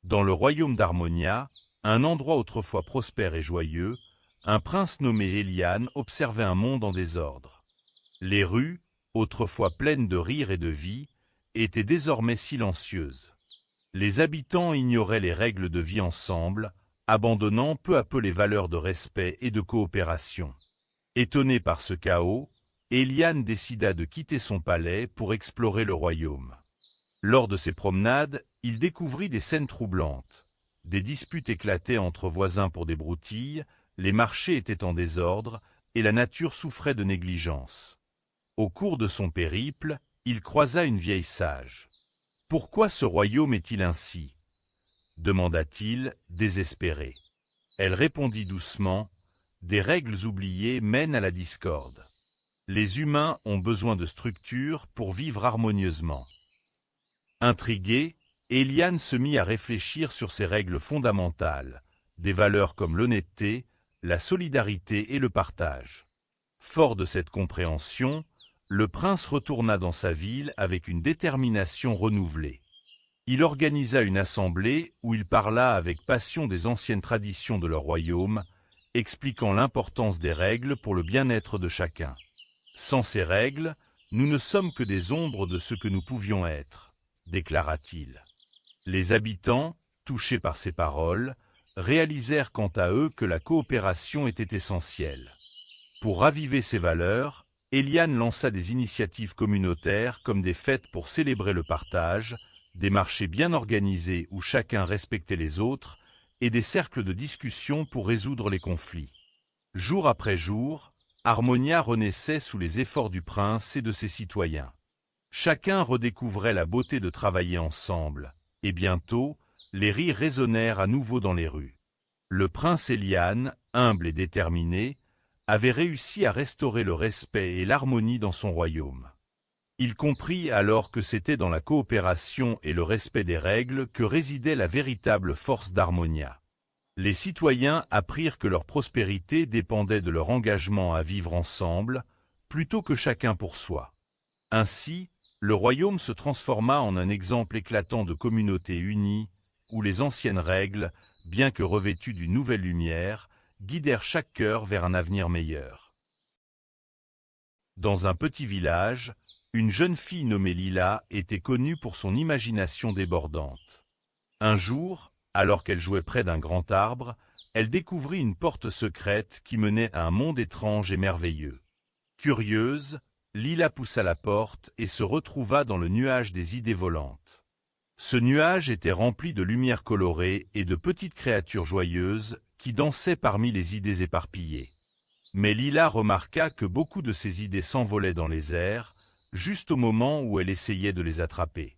Dans le royaume d'Harmonia, un endroit autrefois prospère et joyeux, un prince nommé Éliane observait un monde en désordre. Les rues, autrefois pleines de rire et de vie, étaient désormais silencieuses. Les habitants ignoraient les règles de vie ensemble, abandonnant peu à peu les valeurs de respect et de coopération. Étonné par ce chaos, Éliane décida de quitter son palais pour explorer le royaume. Lors de ses promenades, il découvrit des scènes troublantes. Des disputes éclataient entre voisins pour des broutilles, les marchés étaient en désordre et la nature souffrait de négligence. Au cours de son périple, il croisa une vieille sage. « Pourquoi ce royaume est-il ainsi » demanda-t-il, désespéré. Elle répondit doucement, « Des règles oubliées mènent à la discorde. Les humains ont besoin de structure pour vivre harmonieusement. » Intrigué, Éliane se mit à réfléchir sur ces règles fondamentales, des valeurs comme l'honnêteté, la solidarité et le partage. Fort de cette compréhension, le prince retourna dans sa ville avec une détermination renouvelée. Il organisa une assemblée où il parla avec passion des anciennes traditions de leur royaume, expliquant l'importance des règles pour le bien-être de chacun. Sans ces règles, nous ne sommes que des ombres de ce que nous pouvions être, déclara-t-il. Les habitants, touchés par ces paroles, réalisèrent quant à eux que la coopération était essentielle. Pour raviver ces valeurs, Éliane lança des initiatives communautaires comme des fêtes pour célébrer le partage, des marchés bien organisés où chacun respectait les autres, et des cercles de discussion pour résoudre les conflits. Jour après jour, Harmonia renaissait sous les efforts du prince et de ses citoyens. Chacun redécouvrait la beauté de travailler ensemble, et bientôt, les rires résonnèrent à nouveau dans les rues. Le prince Éliane, humble et déterminé, avait réussi à restaurer le respect et l'harmonie dans son royaume. Il comprit alors que c'était dans la coopération et le respect des règles que résidait la véritable force d'Harmonia. Les citoyens apprirent que leur prospérité dépendait de leur engagement à vivre ensemble, plutôt que chacun pour soi. Ainsi, le royaume se transforma en un exemple éclatant de communauté unie, où les anciennes règles, bien que revêtues d'une nouvelle lumière, guidèrent chaque cœur vers un avenir meilleur. Dans un petit village, une jeune fille nommée Lila était connue pour son imagination débordante. Un jour, alors qu'elle jouait près d'un grand arbre, elle découvrit une porte secrète qui menait à un monde étrange et merveilleux. Curieuse, Lila poussa la porte et se retrouva dans le nuage des idées volantes. Ce nuage était rempli de lumières colorées et de petites créatures joyeuses qui dansaient parmi les idées éparpillées. Mais Lila remarqua que beaucoup de ces idées s'envolaient dans les airs, juste au moment où elle essayait de les attraper.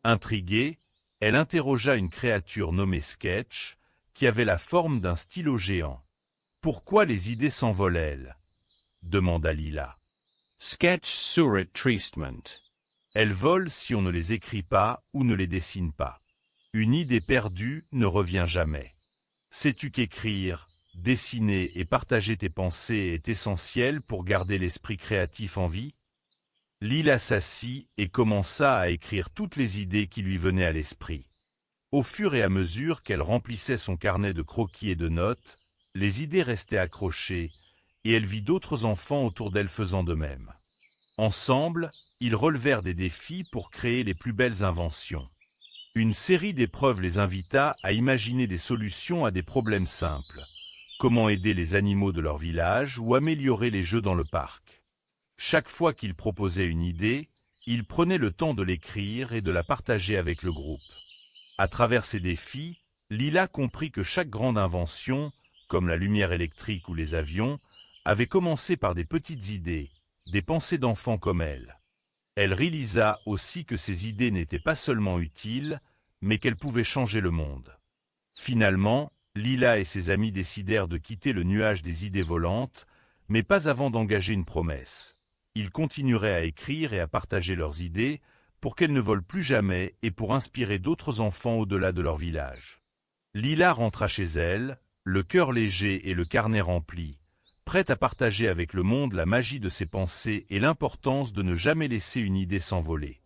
Intriguée, elle interrogea une créature nommée Sketch, qui avait la forme d'un stylo géant. « Pourquoi les idées s'envolent-elles » demanda Lila. Sketch Surat Treatment. Elles volent si on ne les écrit pas ou ne les dessine pas. Une idée perdue ne revient jamais. Sais-tu qu'écrire, dessiner et partager tes pensées est essentiel pour garder l'esprit créatif en vie ? Lila s'assit et commença à écrire toutes les idées qui lui venaient à l'esprit. Au fur et à mesure qu'elle remplissait son carnet de croquis et de notes, les idées restaient accrochées, et elle vit d'autres enfants autour d'elle faisant de même. Ensemble, ils relevèrent des défis pour créer les plus belles inventions. Une série d'épreuves les invita à imaginer des solutions à des problèmes simples. Comment aider les animaux de leur village ou améliorer les jeux dans le parc. Chaque fois qu'ils proposaient une idée, ils prenaient le temps de l'écrire et de la partager avec le groupe. À travers ces défis, Lila comprit que chaque grande invention, comme la lumière électrique ou les avions, avait commencé par des petites idées, des pensées d'enfants comme elle. Elle réalisa aussi que ces idées n'étaient pas seulement utiles, mais qu'elles pouvaient changer le monde. Finalement, Lila et ses amis décidèrent de quitter le nuage des idées volantes, mais pas avant d'engager une promesse. Ils continueraient à écrire et à partager leurs idées pour qu'elles ne volent plus jamais et pour inspirer d'autres enfants au-delà de leur village. Lila rentra chez elle, le cœur léger et le carnet rempli, prête à partager avec le monde la magie de ses pensées et l'importance de ne jamais laisser une idée s'envoler.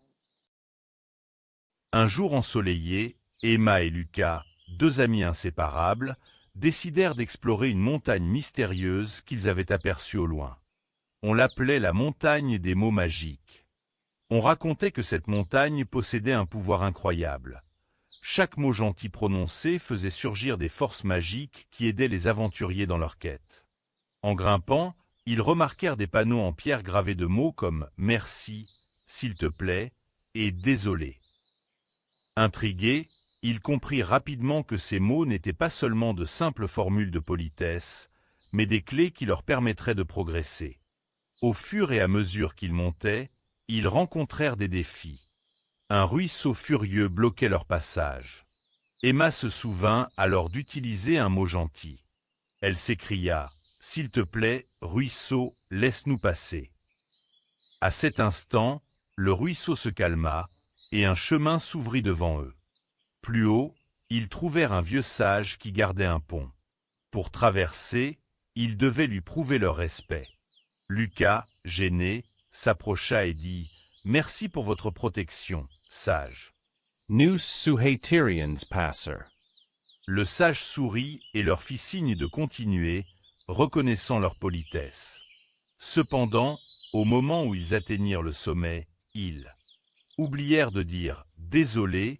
Un jour ensoleillé, Emma et Lucas, deux amis inséparables, décidèrent d'explorer une montagne mystérieuse qu'ils avaient aperçue au loin. On l'appelait la montagne des mots magiques. On racontait que cette montagne possédait un pouvoir incroyable. Chaque mot gentil prononcé faisait surgir des forces magiques qui aidaient les aventuriers dans leur quête. En grimpant, ils remarquèrent des panneaux en pierre gravés de mots comme « merci »,« s'il te plaît » et « désolé ». Intrigués, ils comprirent rapidement que ces mots n'étaient pas seulement de simples formules de politesse, mais des clés qui leur permettraient de progresser. Au fur et à mesure qu'ils montaient, ils rencontrèrent des défis. Un ruisseau furieux bloquait leur passage. Emma se souvint alors d'utiliser un mot gentil. Elle s'écria « S'il te plaît, ruisseau, laisse-nous passer ». À cet instant, le ruisseau se calma et un chemin s'ouvrit devant eux. Plus haut, ils trouvèrent un vieux sage qui gardait un pont. Pour traverser, ils devaient lui prouver leur respect. Lucas, gêné, s'approcha et dit « Merci pour votre protection, sage. » Nous Suhaterians passer. Le sage sourit et leur fit signe de continuer, reconnaissant leur politesse. Cependant, au moment où ils atteignirent le sommet, ils oublièrent de dire « Désolé »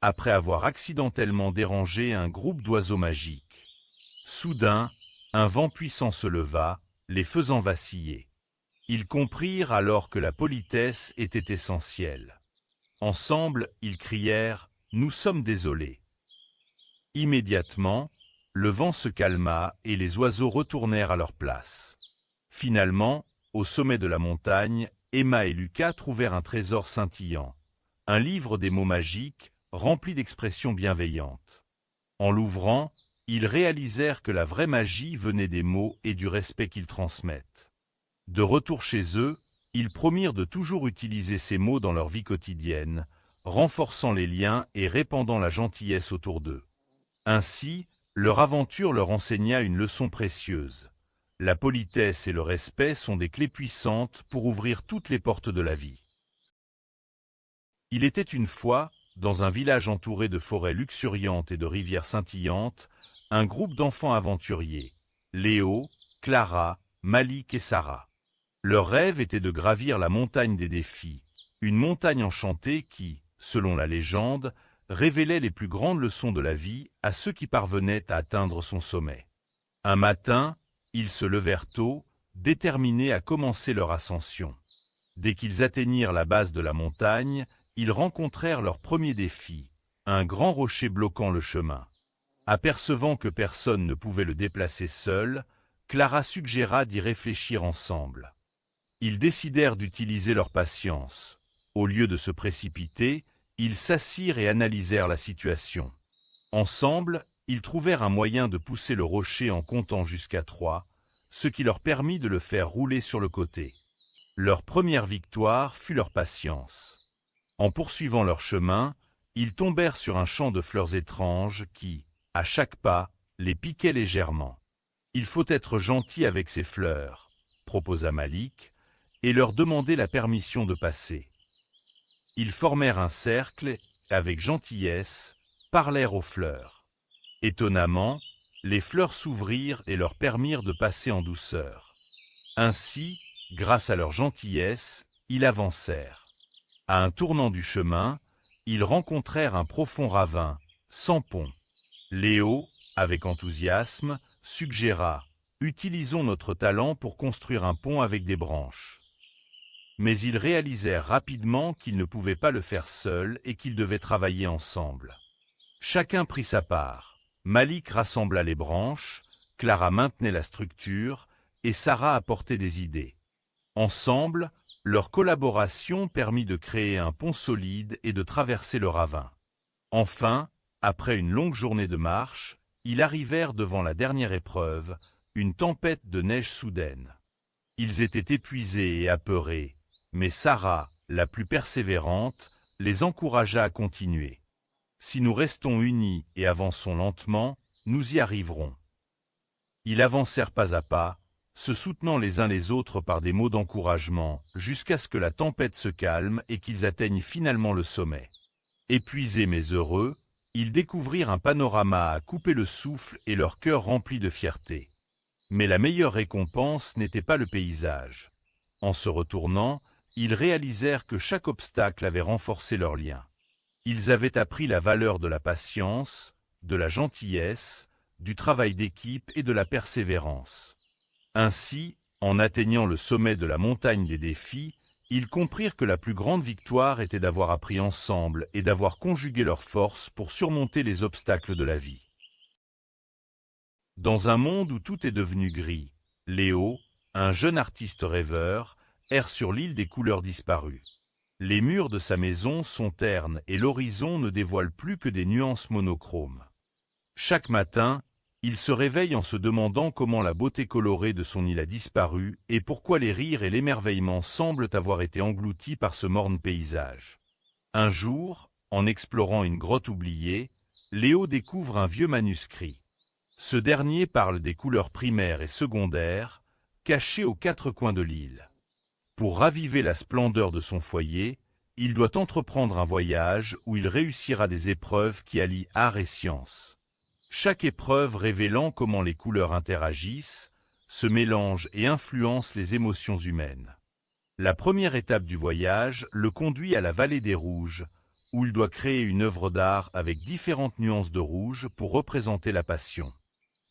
après avoir accidentellement dérangé un groupe d'oiseaux magiques. Soudain, un vent puissant se leva, les faisant vaciller. Ils comprirent alors que la politesse était essentielle. Ensemble, ils crièrent « Nous sommes désolés ». Immédiatement, le vent se calma et les oiseaux retournèrent à leur place. Finalement, au sommet de la montagne, Emma et Lucas trouvèrent un trésor scintillant, un livre des mots magiques rempli d'expressions bienveillantes. En l'ouvrant, ils réalisèrent que la vraie magie venait des mots et du respect qu'ils transmettent. De retour chez eux, ils promirent de toujours utiliser ces mots dans leur vie quotidienne, renforçant les liens et répandant la gentillesse autour d'eux. Ainsi, leur aventure leur enseigna une leçon précieuse. La politesse et le respect sont des clés puissantes pour ouvrir toutes les portes de la vie. Il était une fois, dans un village entouré de forêts luxuriantes et de rivières scintillantes, un groupe d'enfants aventuriers, Léo, Clara, Malik et Sarah. Leur rêve était de gravir la montagne des défis, une montagne enchantée qui, selon la légende, révélait les plus grandes leçons de la vie à ceux qui parvenaient à atteindre son sommet. Un matin, ils se levèrent tôt, déterminés à commencer leur ascension. Dès qu'ils atteignirent la base de la montagne, ils rencontrèrent leur premier défi, un grand rocher bloquant le chemin. Apercevant que personne ne pouvait le déplacer seul, Clara suggéra d'y réfléchir ensemble. Ils décidèrent d'utiliser leur patience. Au lieu de se précipiter, ils s'assirent et analysèrent la situation. Ensemble, ils trouvèrent un moyen de pousser le rocher en comptant jusqu'à 3, ce qui leur permit de le faire rouler sur le côté. Leur première victoire fut leur patience. En poursuivant leur chemin, ils tombèrent sur un champ de fleurs étranges qui, à chaque pas, les piquaient légèrement. « Il faut être gentil avec ces fleurs », proposa Malik, et leur demander la permission de passer. Ils formèrent un cercle et, avec gentillesse, parlèrent aux fleurs. Étonnamment, les fleurs s'ouvrirent et leur permirent de passer en douceur. Ainsi, grâce à leur gentillesse, ils avancèrent. À un tournant du chemin, ils rencontrèrent un profond ravin, sans pont. Léo, avec enthousiasme, suggéra « Utilisons notre talent pour construire un pont avec des branches ». Mais ils réalisèrent rapidement qu'ils ne pouvaient pas le faire seuls et qu'ils devaient travailler ensemble. Chacun prit sa part. Malik rassembla les branches, Clara maintenait la structure et Sarah apportait des idées. Ensemble, leur collaboration permit de créer un pont solide et de traverser le ravin. Enfin, après une longue journée de marche, ils arrivèrent devant la dernière épreuve, une tempête de neige soudaine. Ils étaient épuisés et apeurés, mais Sarah, la plus persévérante, les encouragea à continuer. « Si nous restons unis et avançons lentement, nous y arriverons. » Ils avancèrent pas à pas, se soutenant les uns les autres par des mots d'encouragement, jusqu'à ce que la tempête se calme et qu'ils atteignent finalement le sommet. Épuisés mais heureux, Ils découvrirent un panorama à couper le souffle et leur cœur rempli de fierté. Mais la meilleure récompense n'était pas le paysage. En se retournant, ils réalisèrent que chaque obstacle avait renforcé leur lien. Ils avaient appris la valeur de la patience, de la gentillesse, du travail d'équipe et de la persévérance. Ainsi, en atteignant le sommet de la montagne des défis, ils comprirent que la plus grande victoire était d'avoir appris ensemble et d'avoir conjugué leurs forces pour surmonter les obstacles de la vie. Dans un monde où tout est devenu gris, Léo, un jeune artiste rêveur, erre sur l'île des couleurs disparues. Les murs de sa maison sont ternes et l'horizon ne dévoile plus que des nuances monochromes. Chaque matin, il se réveille en se demandant comment la beauté colorée de son île a disparu et pourquoi les rires et l'émerveillement semblent avoir été engloutis par ce morne paysage. Un jour, en explorant une grotte oubliée, Léo découvre un vieux manuscrit. Ce dernier parle des couleurs primaires et secondaires, cachées aux quatre coins de l'île. Pour raviver la splendeur de son foyer, il doit entreprendre un voyage où il réussira des épreuves qui allient art et science. Chaque épreuve révélant comment les couleurs interagissent, se mélangent et influencent les émotions humaines. La première étape du voyage le conduit à la vallée des rouges, où il doit créer une œuvre d'art avec différentes nuances de rouge pour représenter la passion.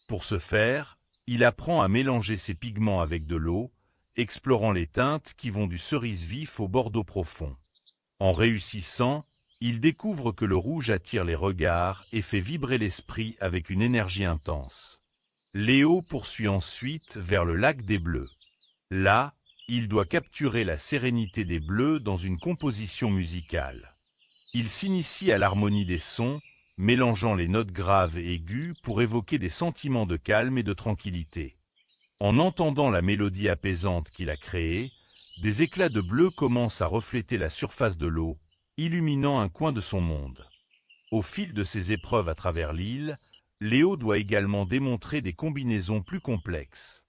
Pour ce faire, il apprend à mélanger ses pigments avec de l'eau, explorant les teintes qui vont du cerise vif au bordeaux profond. En réussissant, il découvre que le rouge attire les regards et fait vibrer l'esprit avec une énergie intense. Léo poursuit ensuite vers le lac des Bleus. Là, il doit capturer la sérénité des bleus dans une composition musicale. Il s'initie à l'harmonie des sons, mélangeant les notes graves et aiguës pour évoquer des sentiments de calme et de tranquillité. En entendant la mélodie apaisante qu'il a créée, des éclats de bleu commencent à refléter la surface de l'eau, illuminant un coin de son monde. Au fil de ses épreuves à travers l'île, Léo doit également démontrer des combinaisons plus complexes.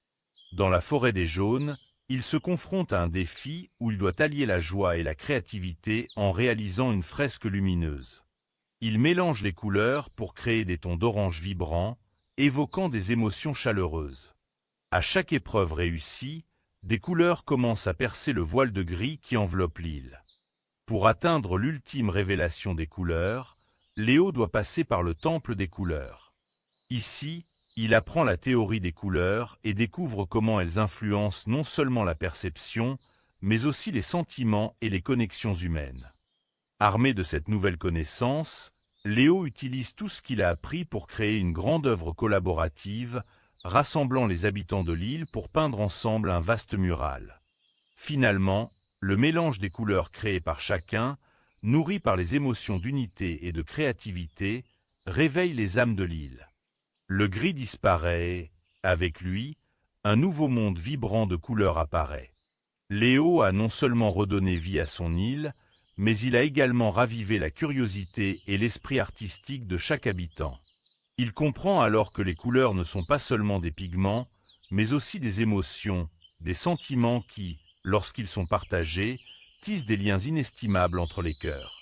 Dans la forêt des jaunes, il se confronte à un défi où il doit allier la joie et la créativité en réalisant une fresque lumineuse. Il mélange les couleurs pour créer des tons d'orange vibrants, évoquant des émotions chaleureuses. À chaque épreuve réussie, des couleurs commencent à percer le voile de gris qui enveloppe l'île. Pour atteindre l'ultime révélation des couleurs, Léo doit passer par le temple des couleurs. Ici, il apprend la théorie des couleurs et découvre comment elles influencent non seulement la perception, mais aussi les sentiments et les connexions humaines. Armé de cette nouvelle connaissance, Léo utilise tout ce qu'il a appris pour créer une grande œuvre collaborative, rassemblant les habitants de l'île pour peindre ensemble un vaste mural. Finalement, le mélange des couleurs créées par chacun, nourri par les émotions d'unité et de créativité, réveille les âmes de l'île. Le gris disparaît et, avec lui, un nouveau monde vibrant de couleurs apparaît. Léo a non seulement redonné vie à son île, mais il a également ravivé la curiosité et l'esprit artistique de chaque habitant. Il comprend alors que les couleurs ne sont pas seulement des pigments, mais aussi des émotions, des sentiments qui, lorsqu'ils sont partagés, tissent des liens inestimables entre les cœurs.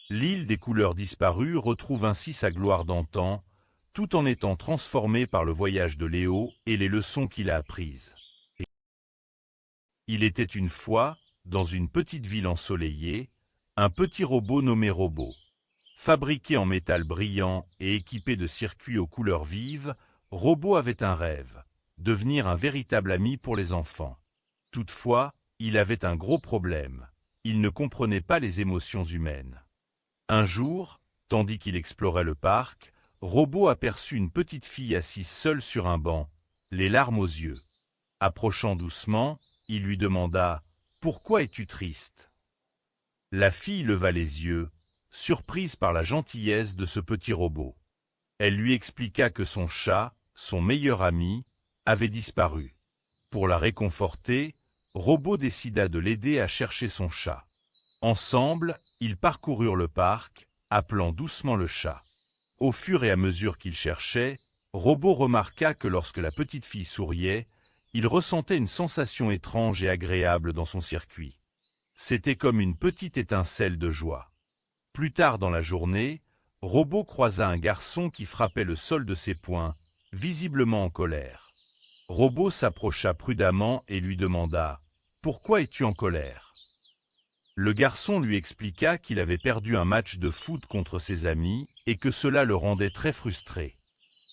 L'île des couleurs disparues retrouve ainsi sa gloire d'antan, tout en étant transformée par le voyage de Léo et les leçons qu'il a apprises. Il était une fois, dans une petite ville ensoleillée, un petit robot nommé Robot. Fabriqué en métal brillant et équipé de circuits aux couleurs vives, Robot avait un rêve, devenir un véritable ami pour les enfants. Toutefois, il avait un gros problème, il ne comprenait pas les émotions humaines. Un jour, tandis qu'il explorait le parc, Robot aperçut une petite fille assise seule sur un banc, les larmes aux yeux. Approchant doucement, il lui demanda « Pourquoi es-tu triste ?» La fille leva les yeux, surprise par la gentillesse de ce petit robot. Elle lui expliqua que son chat, son meilleur ami, avait disparu. Pour la réconforter, Robot décida de l'aider à chercher son chat. Ensemble, ils parcoururent le parc, appelant doucement le chat. Au fur et à mesure qu'ils cherchaient, Robot remarqua que lorsque la petite fille souriait, il ressentait une sensation étrange et agréable dans son circuit. C'était comme une petite étincelle de joie. Plus tard dans la journée, Robot croisa un garçon qui frappait le sol de ses poings, visiblement en colère. Robot s'approcha prudemment et lui demanda « Pourquoi es-tu en colère ?» Le garçon lui expliqua qu'il avait perdu un match de foot contre ses amis et que cela le rendait très frustré.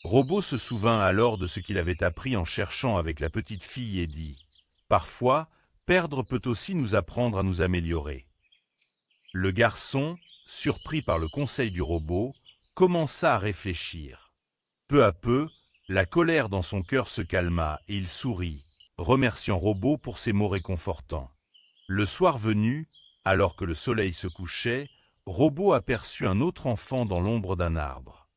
Robot se souvint alors de ce qu'il avait appris en cherchant avec la petite fille et dit « Parfois, perdre peut aussi nous apprendre à nous améliorer. » Le garçon, surpris par le conseil du robot, commença à réfléchir. Peu à peu, la colère dans son cœur se calma et il sourit, remerciant Robot pour ses mots réconfortants. Le soir venu, alors que le soleil se couchait, Robot aperçut un autre enfant dans l'ombre d'un arbre.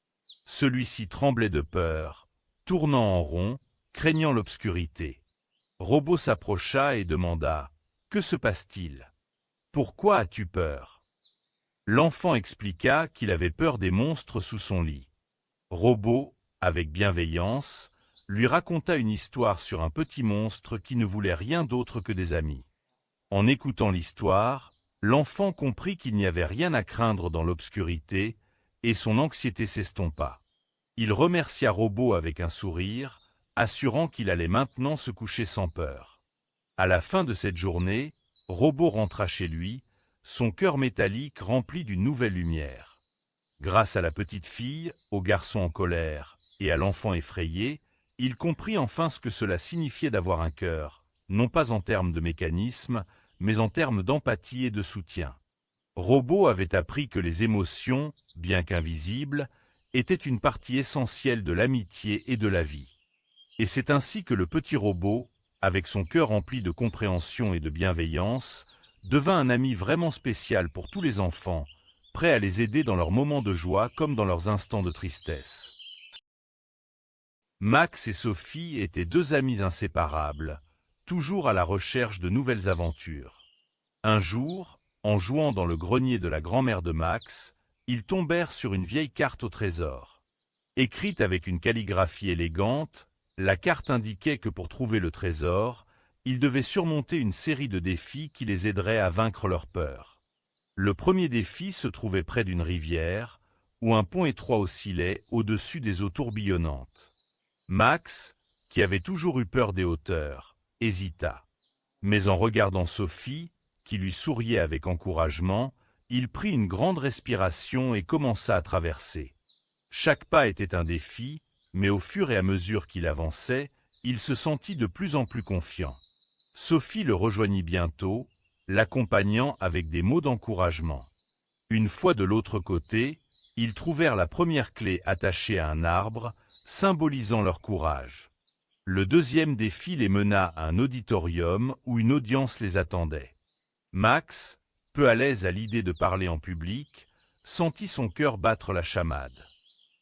Celui-ci tremblait de peur, tournant en rond, craignant l'obscurité. Robot s'approcha et demanda « Que se passe-t-il ? Pourquoi as-tu peur ?» L'enfant expliqua qu'il avait peur des monstres sous son lit. Robot, avec bienveillance, lui raconta une histoire sur un petit monstre qui ne voulait rien d'autre que des amis. En écoutant l'histoire, l'enfant comprit qu'il n'y avait rien à craindre dans l'obscurité et son anxiété s'estompa. Il remercia Robot avec un sourire, assurant qu'il allait maintenant se coucher sans peur. À la fin de cette journée, Robot rentra chez lui, son cœur métallique rempli d'une nouvelle lumière. Grâce à la petite fille, au garçon en colère et à l'enfant effrayé, il comprit enfin ce que cela signifiait d'avoir un cœur, non pas en termes de mécanisme, mais en termes d'empathie et de soutien. Robot avait appris que les émotions, bien qu'invisibles, étaient une partie essentielle de l'amitié et de la vie. Et c'est ainsi que le petit robot, avec son cœur rempli de compréhension et de bienveillance, devint un ami vraiment spécial pour tous les enfants, prêt à les aider dans leurs moments de joie comme dans leurs instants de tristesse. Max et Sophie étaient deux amis inséparables, toujours à la recherche de nouvelles aventures. Un jour, en jouant dans le grenier de la grand-mère de Max, ils tombèrent sur une vieille carte au trésor. Écrite avec une calligraphie élégante, la carte indiquait que pour trouver le trésor, ils devaient surmonter une série de défis qui les aideraient à vaincre leur peur. Le premier défi se trouvait près d'une rivière, où un pont étroit oscillait au-dessus des eaux tourbillonnantes. Max, qui avait toujours eu peur des hauteurs, hésita. Mais en regardant Sophie, qui lui souriait avec encouragement, il prit une grande respiration et commença à traverser. Chaque pas était un défi, mais au fur et à mesure qu'il avançait, il se sentit de plus en plus confiant. Sophie le rejoignit bientôt, l'accompagnant avec des mots d'encouragement. Une fois de l'autre côté, ils trouvèrent la première clé attachée à un arbre, symbolisant leur courage. Le deuxième défi les mena à un auditorium où une audience les attendait. Max, peu à l'aise à l'idée de parler en public, sentit son cœur battre la chamade.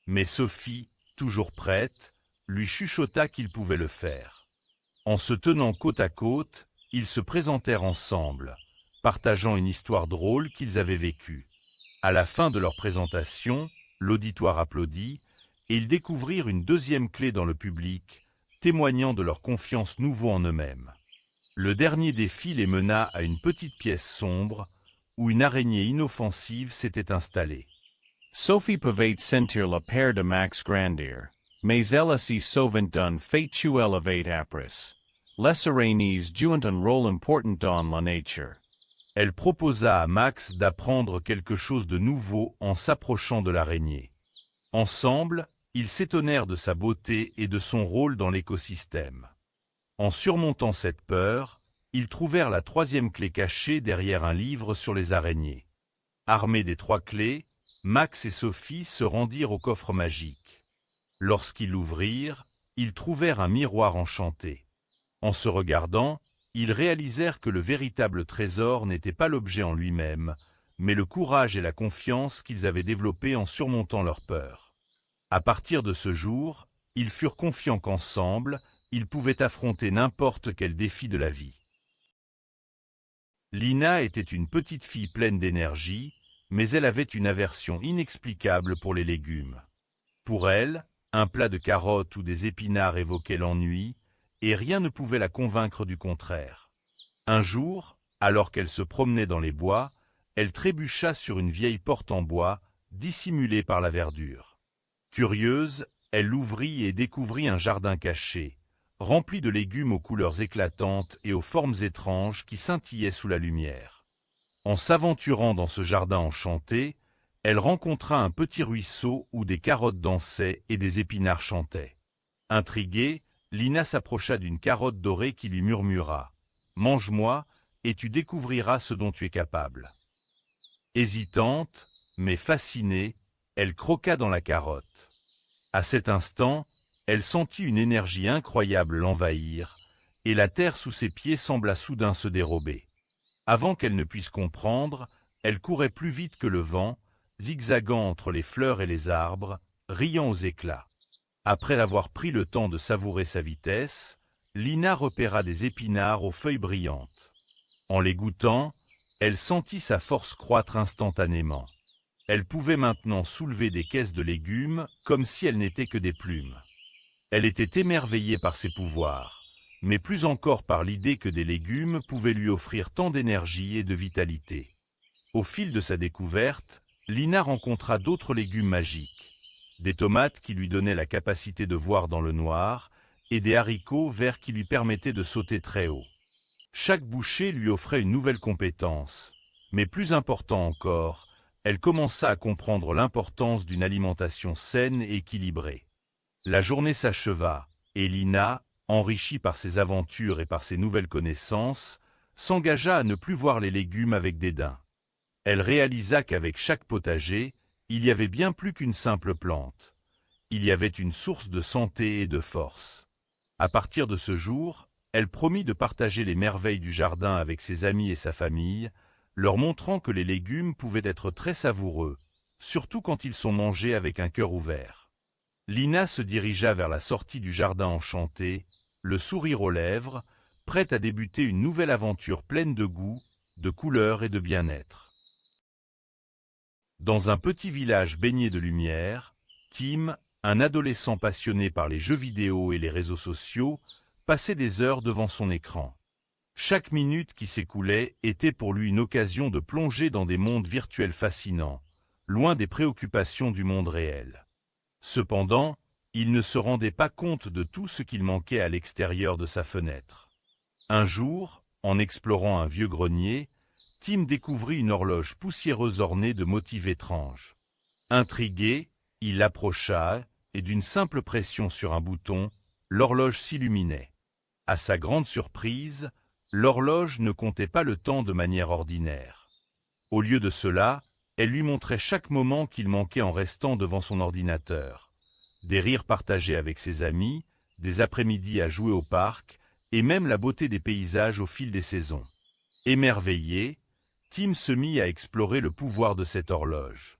Mais Sophie, toujours prête, lui chuchota qu'il pouvait le faire. En se tenant côte à côte, ils se présentèrent ensemble, partageant une histoire drôle qu'ils avaient vécue. À la fin de leur présentation, l'auditoire applaudit, et ils découvrirent une deuxième clé dans le public, témoignant de leur confiance nouveau en eux-mêmes. Le dernier défi les mena à une petite pièce sombre, où une araignée inoffensive s'était installée. Sophie pouvait sentir la peur de Max grandir, mais elle s'y souvent d'un fait elevate apris. Les araignées jouent un rôle important dans la nature. Elle proposa à Max d'apprendre quelque chose de nouveau en s'approchant de l'araignée. Ensemble, ils s'étonnèrent de sa beauté et de son rôle dans l'écosystème. En surmontant cette peur, ils trouvèrent la troisième clé cachée derrière un livre sur les araignées. Armés des trois clés, Max et Sophie se rendirent au coffre magique. Lorsqu'ils l'ouvrirent, ils trouvèrent un miroir enchanté. En se regardant, ils réalisèrent que le véritable trésor n'était pas l'objet en lui-même, mais le courage et la confiance qu'ils avaient développés en surmontant leur peur. À partir de ce jour, ils furent confiants qu'ensemble, ils pouvaient affronter n'importe quel défi de la vie. Lina était une petite fille pleine d'énergie, mais elle avait une aversion inexplicable pour les légumes. Pour elle, un plat de carottes ou des épinards évoquait l'ennui, et rien ne pouvait la convaincre du contraire. Un jour, alors qu'elle se promenait dans les bois, elle trébucha sur une vieille porte en bois, dissimulée par la verdure. Curieuse, elle l'ouvrit et découvrit un jardin caché, rempli de légumes aux couleurs éclatantes et aux formes étranges qui scintillaient sous la lumière. En s'aventurant dans ce jardin enchanté, elle rencontra un petit ruisseau où des carottes dansaient et des épinards chantaient. Intriguée, Lina s'approcha d'une carotte dorée qui lui murmura « Mange-moi, et tu découvriras ce dont tu es capable. » Hésitante, mais fascinée, elle croqua dans la carotte. À cet instant, elle sentit une énergie incroyable l'envahir, et la terre sous ses pieds sembla soudain se dérober. Avant qu'elle ne puisse comprendre, elle courait plus vite que le vent, zigzagant entre les fleurs et les arbres, riant aux éclats. Après avoir pris le temps de savourer sa vitesse, Lina repéra des épinards aux feuilles brillantes. En les goûtant, elle sentit sa force croître instantanément. Elle pouvait maintenant soulever des caisses de légumes comme si elles n'étaient que des plumes. Elle était émerveillée par ses pouvoirs, mais plus encore par l'idée que des légumes pouvaient lui offrir tant d'énergie et de vitalité. Au fil de sa découverte, Lina rencontra d'autres légumes magiques. Des tomates qui lui donnaient la capacité de voir dans le noir, et des haricots verts qui lui permettaient de sauter très haut. Chaque bouchée lui offrait une nouvelle compétence, mais plus important encore, elle commença à comprendre l'importance d'une alimentation saine et équilibrée. La journée s'acheva, et Lina, enrichie par ses aventures et par ses nouvelles connaissances, s'engagea à ne plus voir les légumes avec dédain. Elle réalisa qu'avec chaque potager, il y avait bien plus qu'une simple plante. Il y avait une source de santé et de force. À partir de ce jour, elle promit de partager les merveilles du jardin avec ses amis et sa famille, leur montrant que les légumes pouvaient être très savoureux, surtout quand ils sont mangés avec un cœur ouvert. Lina se dirigea vers la sortie du jardin enchanté, le sourire aux lèvres, prête à débuter une nouvelle aventure pleine de goût, de couleurs et de bien-être. Dans un petit village baigné de lumière, Tim, un adolescent passionné par les jeux vidéo et les réseaux sociaux, passait des heures devant son écran. Chaque minute qui s'écoulait était pour lui une occasion de plonger dans des mondes virtuels fascinants, loin des préoccupations du monde réel. Cependant, il ne se rendait pas compte de tout ce qu'il manquait à l'extérieur de sa fenêtre. Un jour, en explorant un vieux grenier, Tim découvrit une horloge poussiéreuse ornée de motifs étranges. Intrigué, il l'approcha, et d'une simple pression sur un bouton, l'horloge s'illuminait. À sa grande surprise, l'horloge ne comptait pas le temps de manière ordinaire. Au lieu de cela, elle lui montrait chaque moment qu'il manquait en restant devant son ordinateur. Des rires partagés avec ses amis, des après-midi à jouer au parc, et même la beauté des paysages au fil des saisons. Émerveillé, Tim se mit à explorer le pouvoir de cette horloge.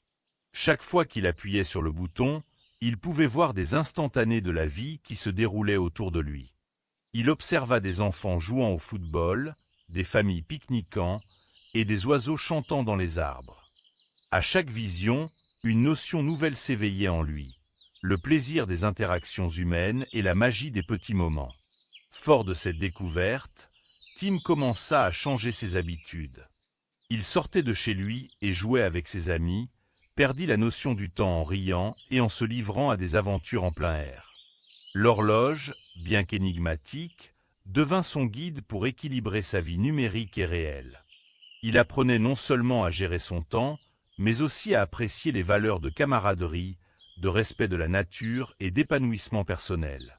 Chaque fois qu'il appuyait sur le bouton, il pouvait voir des instantanés de la vie qui se déroulaient autour de lui. Il observa des enfants jouant au football, des familles pique-niquant et des oiseaux chantant dans les arbres. À chaque vision, une notion nouvelle s'éveillait en lui, le plaisir des interactions humaines et la magie des petits moments. Fort de cette découverte, Tim commença à changer ses habitudes. Il sortait de chez lui et jouait avec ses amis, perdit la notion du temps en riant et en se livrant à des aventures en plein air. L'horloge, bien qu'énigmatique, devint son guide pour équilibrer sa vie numérique et réelle. Il apprenait non seulement à gérer son temps, mais aussi à apprécier les valeurs de camaraderie, de respect de la nature et d'épanouissement personnel.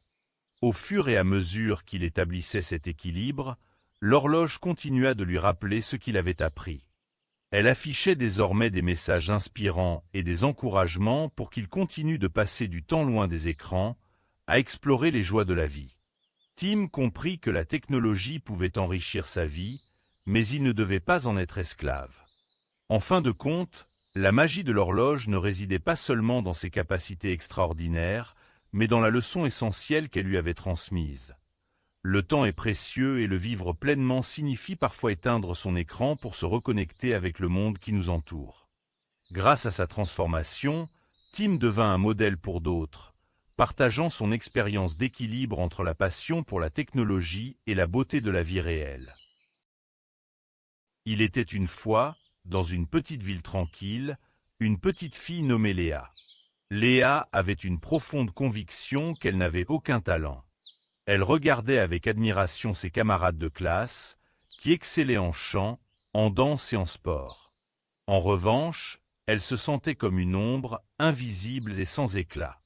Au fur et à mesure qu'il établissait cet équilibre, l'horloge continua de lui rappeler ce qu'il avait appris. Elle affichait désormais des messages inspirants et des encouragements pour qu'il continue de passer du temps loin des écrans, à explorer les joies de la vie. Tim comprit que la technologie pouvait enrichir sa vie, mais il ne devait pas en être esclave. En fin de compte, la magie de l'horloge ne résidait pas seulement dans ses capacités extraordinaires, mais dans la leçon essentielle qu'elle lui avait transmise. Le temps est précieux et le vivre pleinement signifie parfois éteindre son écran pour se reconnecter avec le monde qui nous entoure. Grâce à sa transformation, Tim devint un modèle pour d'autres, partageant son expérience d'équilibre entre la passion pour la technologie et la beauté de la vie réelle. Il était une fois, dans une petite ville tranquille, une petite fille nommée Léa. Léa avait une profonde conviction qu'elle n'avait aucun talent. Elle regardait avec admiration ses camarades de classe, qui excellaient en chant, en danse et en sport. En revanche, elle se sentait comme une ombre, invisible et sans éclat.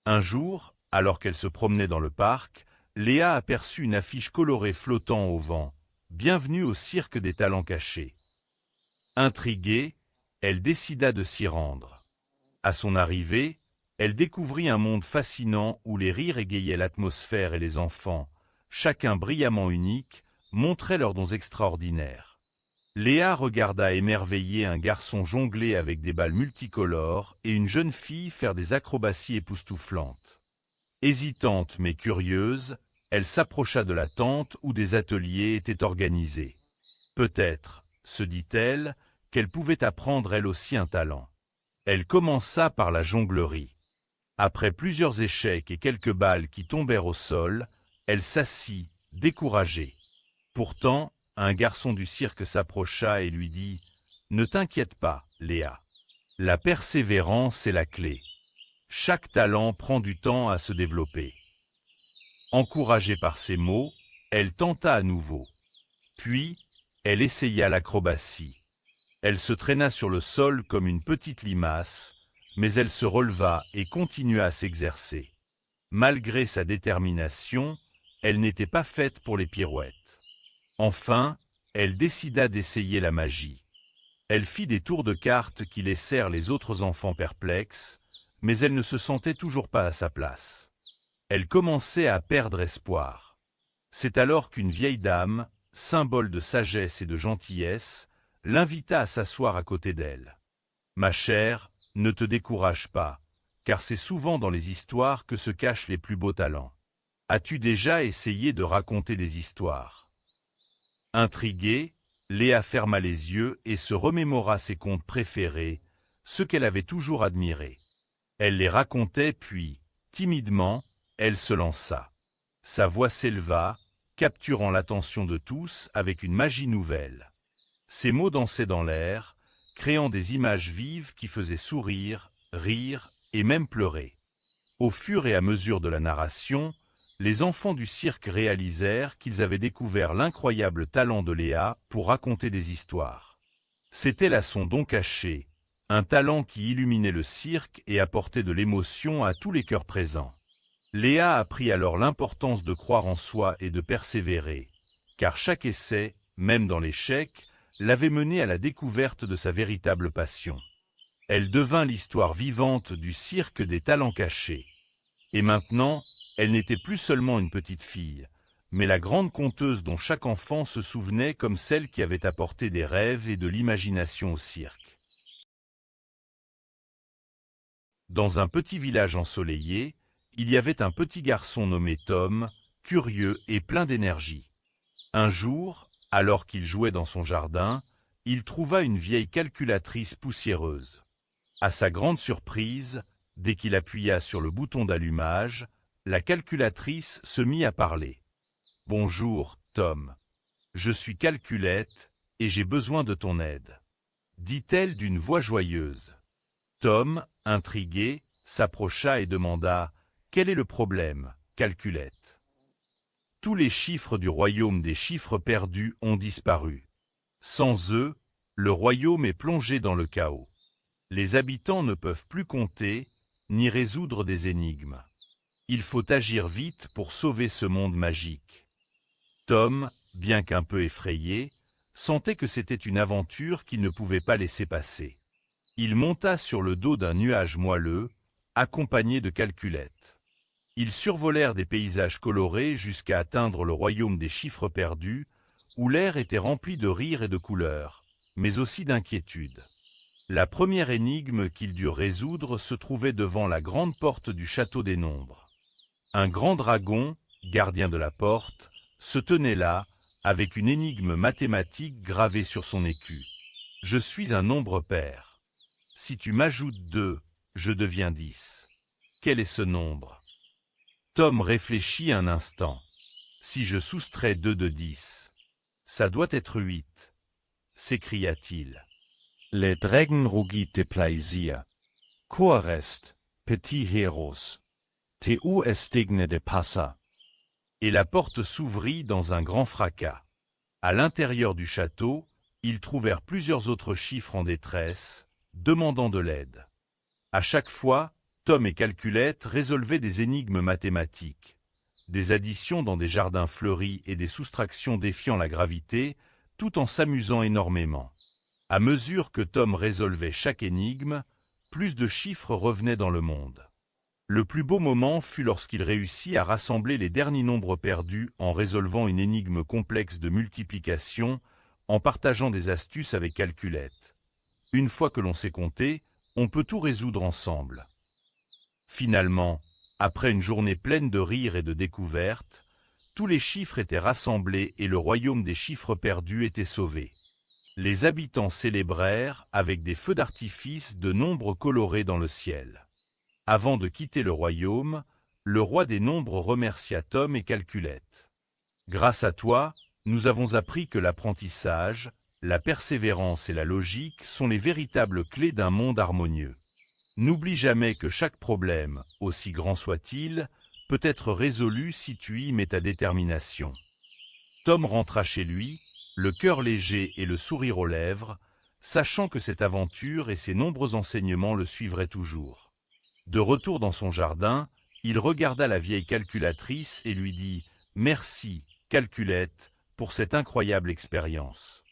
Un jour, alors qu'elle se promenait dans le parc, Léa aperçut une affiche colorée flottant au vent. « Bienvenue au cirque des talents cachés ». Intriguée, elle décida de s'y rendre. À son arrivée, elle découvrit un monde fascinant où les rires égayaient l'atmosphère et les enfants, chacun brillamment unique, montraient leurs dons extraordinaires. Léa regarda émerveillée un garçon jongler avec des balles multicolores et une jeune fille faire des acrobaties époustouflantes. Hésitante mais curieuse, elle s'approcha de la tente où des ateliers étaient organisés. Peut-être, se dit-elle, qu'elle pouvait apprendre elle aussi un talent. Elle commença par la jonglerie. Après plusieurs échecs et quelques balles qui tombèrent au sol, elle s'assit, découragée. Pourtant, un garçon du cirque s'approcha et lui dit « Ne t'inquiète pas, Léa. La persévérance est la clé. Chaque talent prend du temps à se développer. » Encouragée par ces mots, elle tenta à nouveau. Puis, elle essaya l'acrobatie. Elle se traîna sur le sol comme une petite limace, mais elle se releva et continua à s'exercer. Malgré sa détermination, elle n'était pas faite pour les pirouettes. Enfin, elle décida d'essayer la magie. Elle fit des tours de cartes qui laissèrent les autres enfants perplexes, mais elle ne se sentait toujours pas à sa place. Elle commençait à perdre espoir. C'est alors qu'une vieille dame, symbole de sagesse et de gentillesse, l'invita à s'asseoir à côté d'elle. « Ma chère, ne te décourage pas, car c'est souvent dans les histoires que se cachent les plus beaux talents. As-tu déjà essayé de raconter des histoires ?» Intriguée, Léa ferma les yeux et se remémora ses contes préférés, ceux qu'elle avait toujours admirés. Elle les racontait puis, timidement, elle se lança. Sa voix s'éleva, capturant l'attention de tous avec une magie nouvelle. Ses mots dansaient dans l'air, créant des images vives qui faisaient sourire, rire et même pleurer. Au fur et à mesure de la narration, les enfants du cirque réalisèrent qu'ils avaient découvert l'incroyable talent de Léa pour raconter des histoires. C'était là son don caché, un talent qui illuminait le cirque et apportait de l'émotion à tous les cœurs présents. Léa apprit alors l'importance de croire en soi et de persévérer, car chaque essai, même dans l'échec, l'avait menée à la découverte de sa véritable passion. Elle devint l'histoire vivante du cirque des talents cachés. Et maintenant, elle n'était plus seulement une petite fille, mais la grande conteuse dont chaque enfant se souvenait comme celle qui avait apporté des rêves et de l'imagination au cirque. Dans un petit village ensoleillé, il y avait un petit garçon nommé Tom, curieux et plein d'énergie. Un jour, alors qu'il jouait dans son jardin, il trouva une vieille calculatrice poussiéreuse. À sa grande surprise, dès qu'il appuya sur le bouton d'allumage, la calculatrice se mit à parler. « Bonjour, Tom. Je suis Calculette et j'ai besoin de ton aide, » dit-elle d'une voix joyeuse. Tom, intrigué, s'approcha et demanda « Quel est le problème, Calculette ?» Tous les chiffres du royaume des chiffres perdus ont disparu. Sans eux, le royaume est plongé dans le chaos. Les habitants ne peuvent plus compter, ni résoudre des énigmes. Il faut agir vite pour sauver ce monde magique. Tom, bien qu'un peu effrayé, sentait que c'était une aventure qu'il ne pouvait pas laisser passer. Il monta sur le dos d'un nuage moelleux, accompagné de Calculette. Ils survolèrent des paysages colorés jusqu'à atteindre le royaume des chiffres perdus, où l'air était rempli de rires et de couleurs, mais aussi d'inquiétude. La première énigme qu'ils durent résoudre se trouvait devant la grande porte du château des Nombres. Un grand dragon, gardien de la porte, se tenait là, avec une énigme mathématique gravée sur son écu. « Je suis un nombre pair. Si tu m'ajoutes 2, je deviens 10. Quel est ce nombre ?» Tom réfléchit un instant. « Si je soustrais 2 de 10, ça doit être 8, s'écria-t-il. Les Dragon rugit de plaisir. Quoi reste, petit héros? Te où estigne de passa? Et la porte s'ouvrit dans un grand fracas. À l'intérieur du château, ils trouvèrent plusieurs autres chiffres en détresse, demandant de l'aide. À chaque fois, Tom et Calculette résolvaient des énigmes mathématiques, des additions dans des jardins fleuris et des soustractions défiant la gravité, tout en s'amusant énormément. À mesure que Tom résolvait chaque énigme, plus de chiffres revenaient dans le monde. Le plus beau moment fut lorsqu'il réussit à rassembler les derniers nombres perdus en résolvant une énigme complexe de multiplication, en partageant des astuces avec Calculette. Une fois que l'on sait compter, on peut tout résoudre ensemble. Finalement, après une journée pleine de rires et de découvertes, tous les chiffres étaient rassemblés et le royaume des chiffres perdus était sauvé. Les habitants célébrèrent avec des feux d'artifice de nombres colorés dans le ciel. Avant de quitter le royaume, le roi des nombres remercia Tom et Calculette. « Grâce à toi, nous avons appris que l'apprentissage, la persévérance et la logique sont les véritables clés d'un monde harmonieux. N'oublie jamais que chaque problème, aussi grand soit-il, peut être résolu si tu y mets ta détermination. » Tom rentra chez lui, le cœur léger et le sourire aux lèvres, sachant que cette aventure et ses nombreux enseignements le suivraient toujours. De retour dans son jardin, il regarda la vieille calculatrice et lui dit « Merci, Calculette, pour cette incroyable expérience. »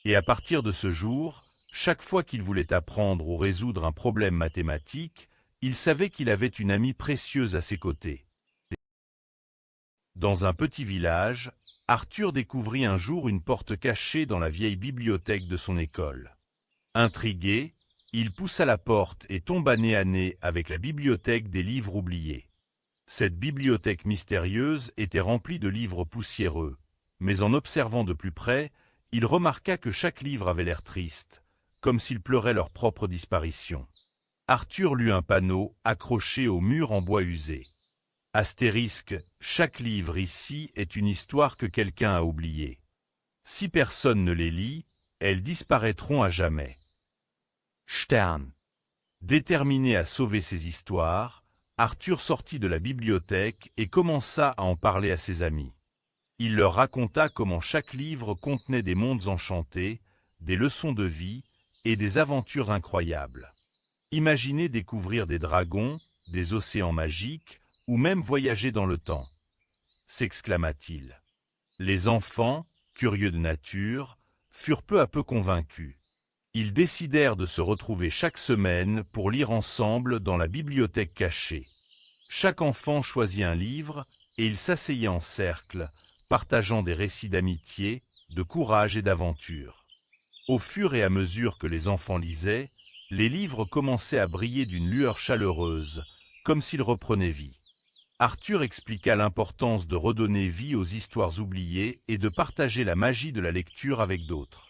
Et à partir de ce jour, chaque fois qu'il voulait apprendre ou résoudre un problème mathématique, il savait qu'il avait une amie précieuse à ses côtés. Dans un petit village, Arthur découvrit un jour une porte cachée dans la vieille bibliothèque de son école. Intrigué, il poussa la porte et tomba nez à nez avec la bibliothèque des livres oubliés. Cette bibliothèque mystérieuse était remplie de livres poussiéreux, mais en observant de plus près, il remarqua que chaque livre avait l'air triste, comme s'ils pleuraient leur propre disparition. Arthur lut un panneau accroché au mur en bois usé. Astérisque, chaque livre ici est une histoire que quelqu'un a oubliée. Si personne ne les lit, elles disparaîtront à jamais. Stern. Déterminé à sauver ces histoires, Arthur sortit de la bibliothèque et commença à en parler à ses amis. Il leur raconta comment chaque livre contenait des mondes enchantés, des leçons de vie et des aventures incroyables. Imaginez découvrir des dragons, des océans magiques, ou même voyager dans le temps, s'exclama-t-il. Les enfants, curieux de nature, furent peu à peu convaincus. Ils décidèrent de se retrouver chaque semaine pour lire ensemble dans la bibliothèque cachée. Chaque enfant choisit un livre et ils s'asseyaient en cercle, partageant des récits d'amitié, de courage et d'aventure. Au fur et à mesure que les enfants lisaient, les livres commençaient à briller d'une lueur chaleureuse, comme s'ils reprenaient vie. Arthur expliqua l'importance de redonner vie aux histoires oubliées et de partager la magie de la lecture avec d'autres.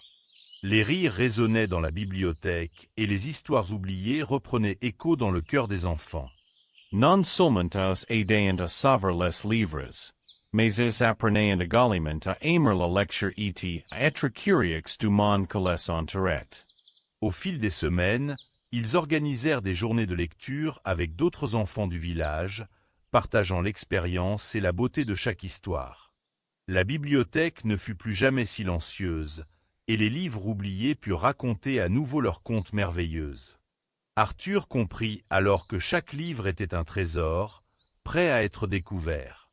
Les rires résonnaient dans la bibliothèque et les histoires oubliées reprenaient écho dans le cœur des enfants. Non seulement aos aideant a sauver les livres, mais ils apprenaient également à aimer la lecture et à être curieux du monde que les entourait. Au fil des semaines, ils organisèrent des journées de lecture avec d'autres enfants du village, partageant l'expérience et la beauté de chaque histoire. La bibliothèque ne fut plus jamais silencieuse, et les livres oubliés purent raconter à nouveau leurs contes merveilleuses. Arthur comprit alors que chaque livre était un trésor, prêt à être découvert.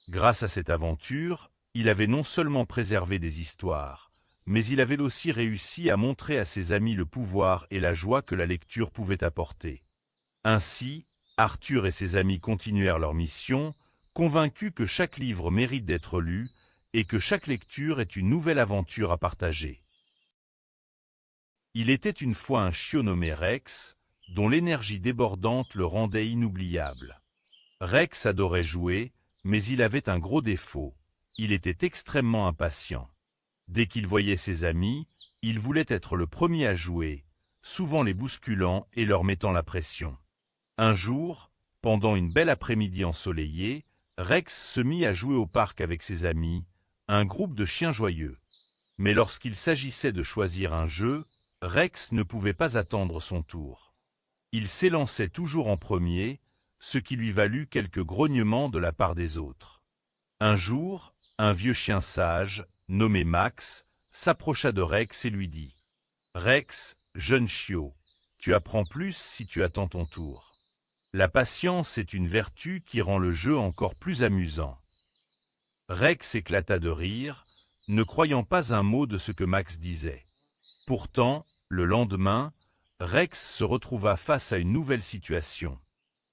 Grâce à cette aventure, il avait non seulement préservé des histoires, mais il avait aussi réussi à montrer à ses amis le pouvoir et la joie que la lecture pouvait apporter. Ainsi, Arthur et ses amis continuèrent leur mission, convaincus que chaque livre mérite d'être lu et que chaque lecture est une nouvelle aventure à partager. Il était une fois un chiot nommé Rex, dont l'énergie débordante le rendait inoubliable. Rex adorait jouer, mais il avait un gros défaut, il était extrêmement impatient. Dès qu'il voyait ses amis, il voulait être le premier à jouer, souvent les bousculant et leur mettant la pression. Un jour, pendant une belle après-midi ensoleillée, Rex se mit à jouer au parc avec ses amis, un groupe de chiens joyeux. Mais lorsqu'il s'agissait de choisir un jeu, Rex ne pouvait pas attendre son tour. Il s'élançait toujours en premier, ce qui lui valut quelques grognements de la part des autres. Un jour, un vieux chien sage, nommé Max, s'approcha de Rex et lui dit « Rex, jeune chiot, tu apprends plus si tu attends ton tour. La patience est une vertu qui rend le jeu encore plus amusant. » Rex éclata de rire, ne croyant pas un mot de ce que Max disait. Pourtant, le lendemain, Rex se retrouva face à une nouvelle situation.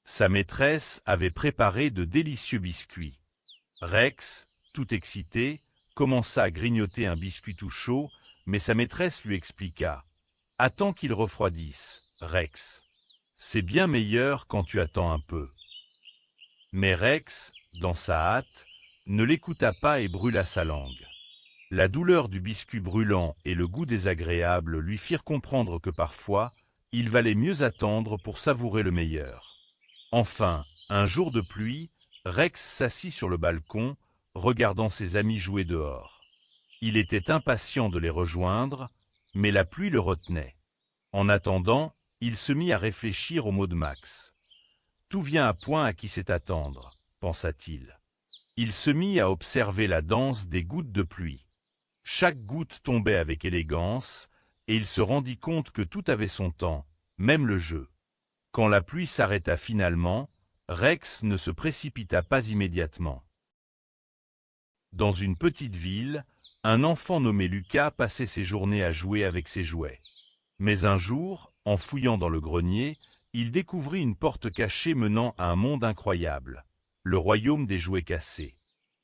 Sa maîtresse avait préparé de délicieux biscuits. Rex, tout excité, commença à grignoter un biscuit tout chaud, mais sa maîtresse lui expliqua « Attends qu'il refroidisse, Rex. C'est bien meilleur quand tu attends un peu. » Mais Rex, dans sa hâte, ne l'écouta pas et brûla sa langue. La douleur du biscuit brûlant et le goût désagréable lui firent comprendre que parfois, il valait mieux attendre pour savourer le meilleur. Enfin, un jour de pluie, Rex s'assit sur le balcon, regardant ses amis jouer dehors. Il était impatient de les rejoindre, mais la pluie le retenait. En attendant, il se mit à réfléchir aux mots de Max. « Tout vient à point à qui sait attendre », pensa-t-il. Il se mit à observer la danse des gouttes de pluie. Chaque goutte tombait avec élégance, et il se rendit compte que tout avait son temps, même le jeu. Quand la pluie s'arrêta finalement, Rex ne se précipita pas immédiatement. Dans une petite ville, un enfant nommé Lucas passait ses journées à jouer avec ses jouets. Mais un jour, en fouillant dans le grenier, il découvrit une porte cachée menant à un monde incroyable, le royaume des jouets cassés.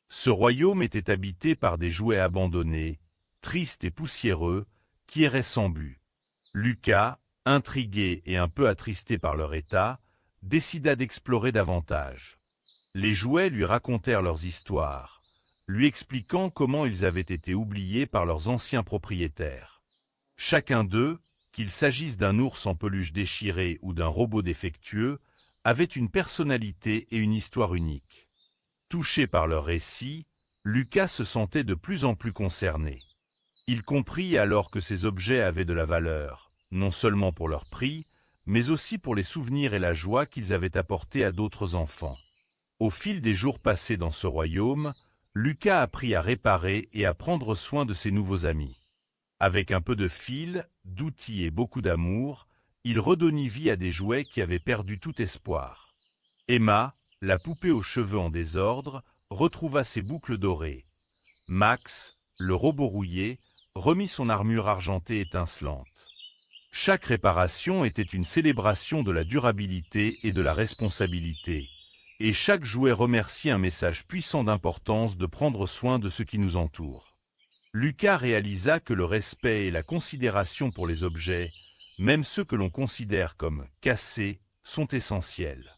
Ce royaume était habité par des jouets abandonnés, tristes et poussiéreux, qui erraient sans but. Lucas, intrigué et un peu attristé par leur état, décida d'explorer davantage. Les jouets lui racontèrent leurs histoires, lui expliquant comment ils avaient été oubliés par leurs anciens propriétaires. Chacun d'eux, qu'il s'agisse d'un ours en peluche déchiré ou d'un robot défectueux, avait une personnalité et une histoire unique. Touché par leur récit, Lucas se sentait de plus en plus concerné. Il comprit alors que ces objets avaient de la valeur, non seulement pour leur prix, mais aussi pour les souvenirs et la joie qu'ils avaient apportés à d'autres enfants. Au fil des jours passés dans ce royaume, Lucas apprit à réparer et à prendre soin de ses nouveaux amis. Avec un peu de fil, d'outils et beaucoup d'amour, il redonnit vie à des jouets qui avaient perdu tout espoir. Emma, la poupée aux cheveux en désordre, retrouva ses boucles dorées. Max, le robot rouillé, remit son armure argentée étincelante. Chaque réparation était une célébration de la durabilité et de la responsabilité, et chaque jouet remerciait un message puissant d'importance de prendre soin de ce qui nous entoure. Lucas réalisa que le respect et la considération pour les objets, même ceux que l'on considère comme cassés, sont essentiels.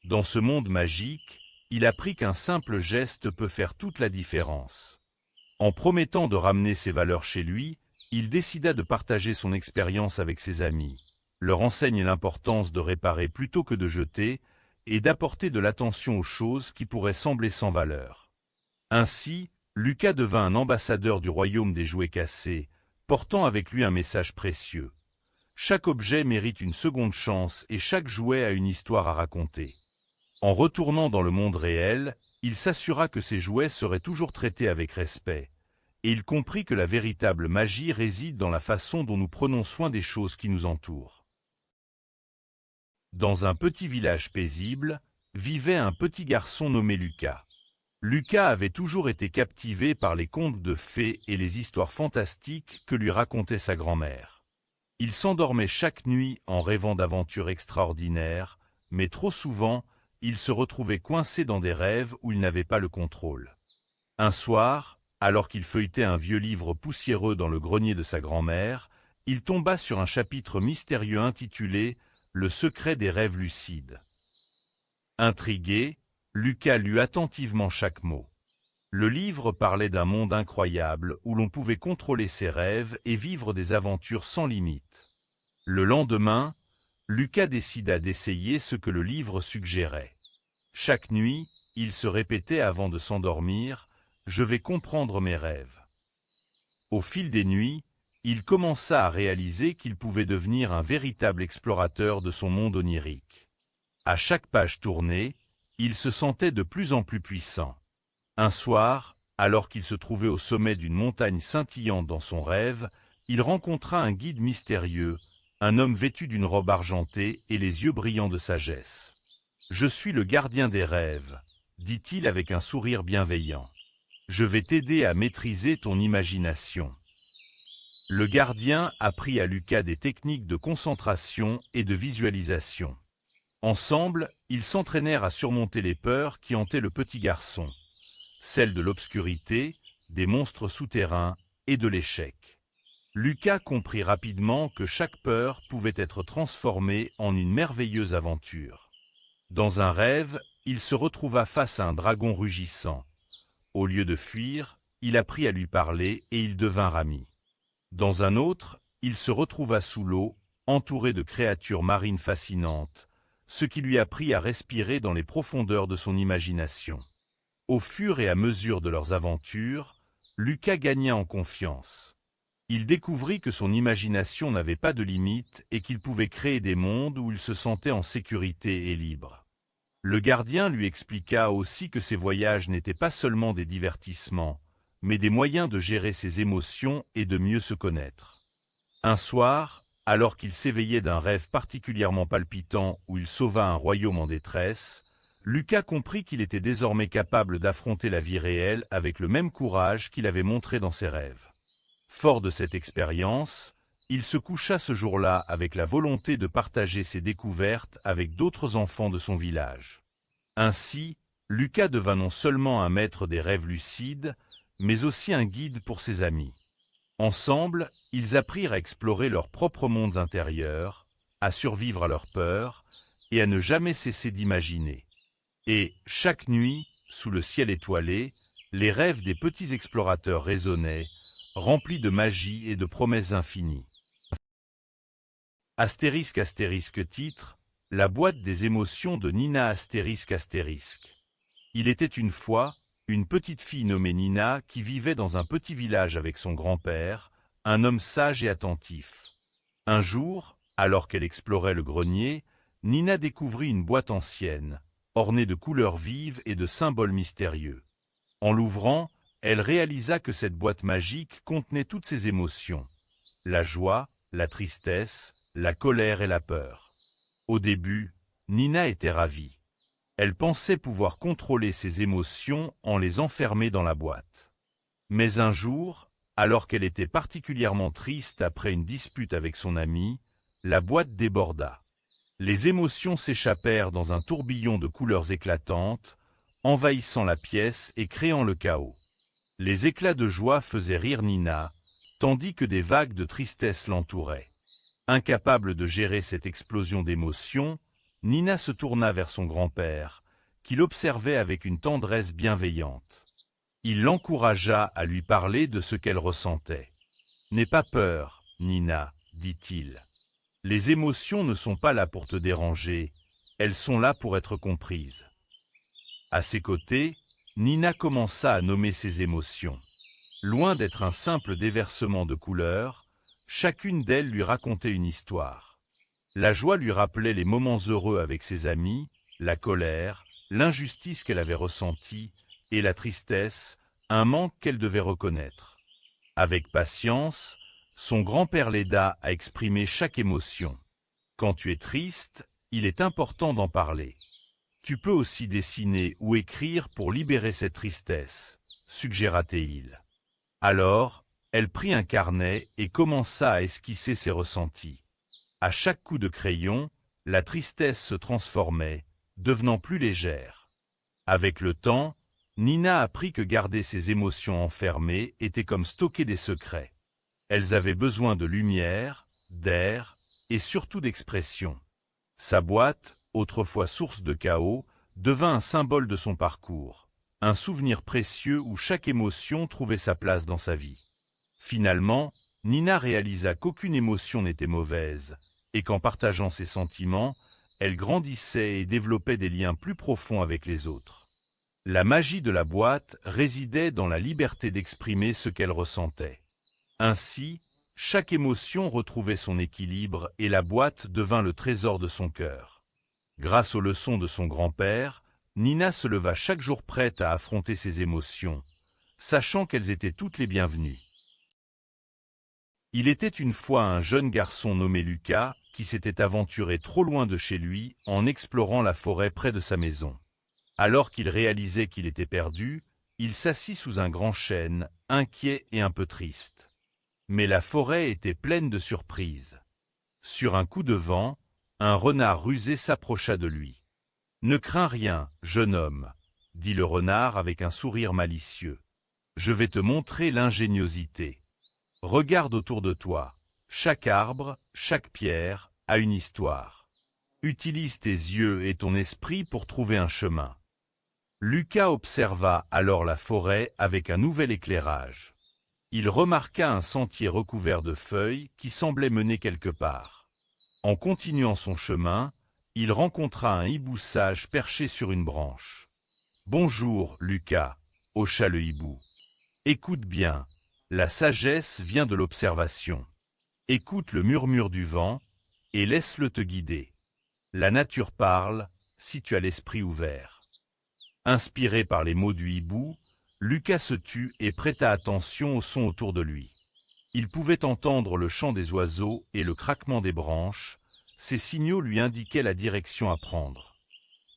Dans ce monde magique, il apprit qu'un simple geste peut faire toute la différence. En promettant de ramener ses valeurs chez lui, il décida de partager son expérience avec ses amis, leur enseigne l'importance de réparer plutôt que de jeter et d'apporter de l'attention aux choses qui pourraient sembler sans valeur. Ainsi, Lucas devint un ambassadeur du royaume des jouets cassés, portant avec lui un message précieux. Chaque objet mérite une seconde chance et chaque jouet a une histoire à raconter. En retournant dans le monde réel, il s'assura que ses jouets seraient toujours traités avec respect, et il comprit que la véritable magie réside dans la façon dont nous prenons soin des choses qui nous entourent. Dans un petit village paisible, vivait un petit garçon nommé Lucas. Lucas avait toujours été captivé par les contes de fées et les histoires fantastiques que lui racontait sa grand-mère. Il s'endormait chaque nuit en rêvant d'aventures extraordinaires, mais trop souvent, il se retrouvait coincé dans des rêves où il n'avait pas le contrôle. Un soir, alors qu'il feuilletait un vieux livre poussiéreux dans le grenier de sa grand-mère, il tomba sur un chapitre mystérieux intitulé « Le secret des rêves lucides ». Intrigué, Lucas lut attentivement chaque mot. Le livre parlait d'un monde incroyable où l'on pouvait contrôler ses rêves et vivre des aventures sans limite. Le lendemain, Lucas décida d'essayer ce que le livre suggérait. Chaque nuit, il se répétait avant de s'endormir « Je vais comprendre mes rêves ». Au fil des nuits, il commença à réaliser qu'il pouvait devenir un véritable explorateur de son monde onirique. À chaque page tournée, il se sentait de plus en plus puissant. Un soir, alors qu'il se trouvait au sommet d'une montagne scintillante dans son rêve, il rencontra un guide mystérieux, un homme vêtu d'une robe argentée et les yeux brillants de sagesse. « Je suis le gardien des rêves », dit-il avec un sourire bienveillant. « Je vais t'aider à maîtriser ton imagination. » Le gardien apprit à Lucas des techniques de concentration et de visualisation. Ensemble, ils s'entraînèrent à surmonter les peurs qui hantaient le petit garçon, celles de l'obscurité, des monstres souterrains et de l'échec. Lucas comprit rapidement que chaque peur pouvait être transformée en une merveilleuse aventure. Dans un rêve, il se retrouva face à un dragon rugissant. Au lieu de fuir, il apprit à lui parler et ils devinrent amis. Dans un autre, il se retrouva sous l'eau, entouré de créatures marines fascinantes, ce qui lui apprit à respirer dans les profondeurs de son imagination. Au fur et à mesure de leurs aventures, Lucas gagna en confiance. Il découvrit que son imagination n'avait pas de limite et qu'il pouvait créer des mondes où il se sentait en sécurité et libre. Le gardien lui expliqua aussi que ses voyages n'étaient pas seulement des divertissements, mais des moyens de gérer ses émotions et de mieux se connaître. Un soir, alors qu'il s'éveillait d'un rêve particulièrement palpitant où il sauva un royaume en détresse, Lucas comprit qu'il était désormais capable d'affronter la vie réelle avec le même courage qu'il avait montré dans ses rêves. Fort de cette expérience, il se coucha ce jour-là avec la volonté de partager ses découvertes avec d'autres enfants de son village. Ainsi, Lucas devint non seulement un maître des rêves lucides, mais aussi un guide pour ses amis. Ensemble, ils apprirent à explorer leurs propres mondes intérieurs, à survivre à leurs peurs et à ne jamais cesser d'imaginer. Et, chaque nuit, sous le ciel étoilé, les rêves des petits explorateurs résonnaient, remplis de magie et de promesses infinies. Astérisque astérisque titre, La boîte des émotions de Nina astérisque astérisque. Il était une fois une petite fille nommée Nina qui vivait dans un petit village avec son grand-père, un homme sage et attentif. Un jour, alors qu'elle explorait le grenier, Nina découvrit une boîte ancienne, ornée de couleurs vives et de symboles mystérieux. En l'ouvrant, elle réalisa que cette boîte magique contenait toutes ses émotions, la joie, la tristesse, la colère et la peur. Au début, Nina était ravie. Elle pensait pouvoir contrôler ses émotions en les enfermer dans la boîte. Mais un jour, alors qu'elle était particulièrement triste après une dispute avec son ami, la boîte déborda. Les émotions s'échappèrent dans un tourbillon de couleurs éclatantes, envahissant la pièce et créant le chaos. Les éclats de joie faisaient rire Nina, tandis que des vagues de tristesse l'entouraient. Incapable de gérer cette explosion d'émotions, Nina se tourna vers son grand-père, qui l'observait avec une tendresse bienveillante. Il l'encouragea à lui parler de ce qu'elle ressentait. « N'aie pas peur, Nina, dit-il. Les émotions ne sont pas là pour te déranger, elles sont là pour être comprises. » À ses côtés, Nina commença à nommer ses émotions. Loin d'être un simple déversement de couleurs, chacune d'elles lui racontait une histoire. La joie lui rappelait les moments heureux avec ses amis, la colère, l'injustice qu'elle avait ressentie, et la tristesse, un manque qu'elle devait reconnaître. Avec patience, son grand-père l'aida à exprimer chaque émotion. « Quand tu es triste, il est important d'en parler. Tu peux aussi dessiner ou écrire pour libérer cette tristesse, suggéra-t-il. Alors, elle prit un carnet et commença à esquisser ses ressentis. À chaque coup de crayon, la tristesse se transformait, devenant plus légère. Avec le temps, Nina apprit que garder ses émotions enfermées était comme stocker des secrets. Elles avaient besoin de lumière, d'air et surtout d'expression. Sa boîte, autrefois source de chaos, devint un symbole de son parcours, un souvenir précieux où chaque émotion trouvait sa place dans sa vie. Finalement, Nina réalisa qu'aucune émotion n'était mauvaise, et qu'en partageant ses sentiments, elle grandissait et développait des liens plus profonds avec les autres. La magie de la boîte résidait dans la liberté d'exprimer ce qu'elle ressentait. Ainsi, Chaque émotion retrouvait son équilibre et la boîte devint le trésor de son cœur. Grâce aux leçons de son grand-père, Nina se leva chaque jour prête à affronter ses émotions, sachant qu'elles étaient toutes les bienvenues. Il était une fois un jeune garçon nommé Lucas qui s'était aventuré trop loin de chez lui en explorant la forêt près de sa maison. Alors qu'il réalisait qu'il était perdu, il s'assit sous un grand chêne, inquiet et un peu triste. Mais la forêt était pleine de surprises. Sur un coup de vent, un renard rusé s'approcha de lui. « Ne crains rien, jeune homme, » dit le renard avec un sourire malicieux. « Je vais te montrer l'ingéniosité. Regarde autour de toi. Chaque arbre, chaque pierre a une histoire. Utilise tes yeux et ton esprit pour trouver un chemin. » Lucas observa alors la forêt avec un nouvel éclairage. Il remarqua un sentier recouvert de feuilles qui semblait mener quelque part. En continuant son chemin, il rencontra un hibou sage perché sur une branche. « Bonjour, Lucas, » hocha le hibou. « Écoute bien, la sagesse vient de l'observation. Écoute le murmure du vent et laisse-le te guider. La nature parle si tu as l'esprit ouvert. » Inspiré par les mots du hibou, Lucas se tut et prêta attention aux sons autour de lui. Il pouvait entendre le chant des oiseaux et le craquement des branches. Ces signaux lui indiquaient la direction à prendre.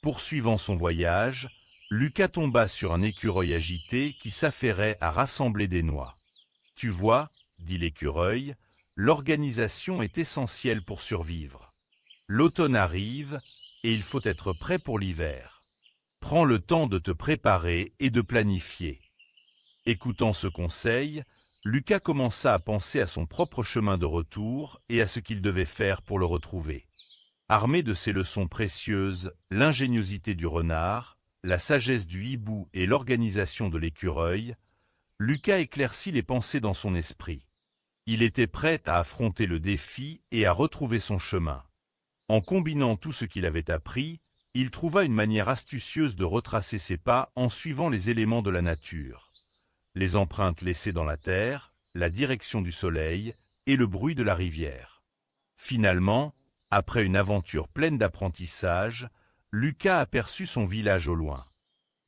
Poursuivant son voyage, Lucas tomba sur un écureuil agité qui s'affairait à rassembler des noix. « Tu vois, » dit l'écureuil, « l'organisation est essentielle pour survivre. L'automne arrive et il faut être prêt pour l'hiver. Prends le temps de te préparer et de planifier. » Écoutant ce conseil, Lucas commença à penser à son propre chemin de retour et à ce qu'il devait faire pour le retrouver. Armé de ces leçons précieuses, l'ingéniosité du renard, la sagesse du hibou et l'organisation de l'écureuil, Lucas éclaircit les pensées dans son esprit. Il était prêt à affronter le défi et à retrouver son chemin. En combinant tout ce qu'il avait appris, il trouva une manière astucieuse de retracer ses pas en suivant les éléments de la nature. Les empreintes laissées dans la terre, la direction du soleil et le bruit de la rivière. Finalement, après une aventure pleine d'apprentissage, Lucas aperçut son village au loin.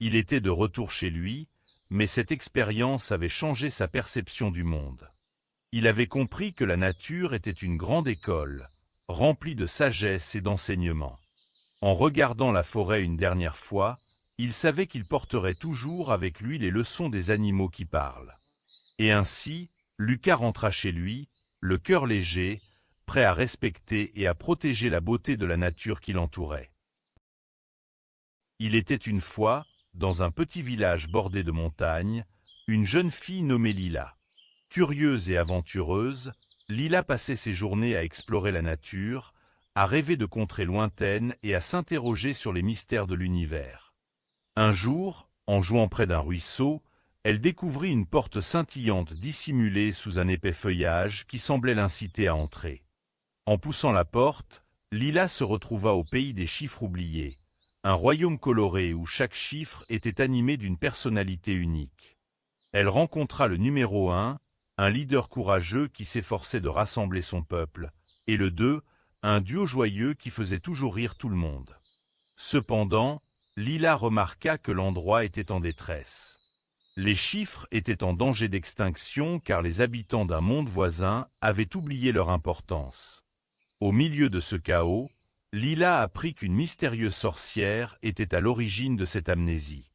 Il était de retour chez lui, mais cette expérience avait changé sa perception du monde. Il avait compris que la nature était une grande école, remplie de sagesse et d'enseignements. En regardant la forêt une dernière fois, il savait qu'il porterait toujours avec lui les leçons des animaux qui parlent. Et ainsi, Lucas rentra chez lui, le cœur léger, prêt à respecter et à protéger la beauté de la nature qui l'entourait. Il était une fois, dans un petit village bordé de montagnes, une jeune fille nommée Lila. Curieuse et aventureuse, Lila passait ses journées à explorer la nature, à rêver de contrées lointaines et à s'interroger sur les mystères de l'univers. Un jour, en jouant près d'un ruisseau, elle découvrit une porte scintillante dissimulée sous un épais feuillage qui semblait l'inciter à entrer. En poussant la porte, Lila se retrouva au pays des chiffres oubliés, un royaume coloré où chaque chiffre était animé d'une personnalité unique. Elle rencontra le numéro 1, un leader courageux qui s'efforçait de rassembler son peuple, et le 2, un duo joyeux qui faisait toujours rire tout le monde. Cependant, Lila remarqua que l'endroit était en détresse. Les chiffres étaient en danger d'extinction car les habitants d'un monde voisin avaient oublié leur importance. Au milieu de ce chaos, Lila apprit qu'une mystérieuse sorcière était à l'origine de cette amnésie.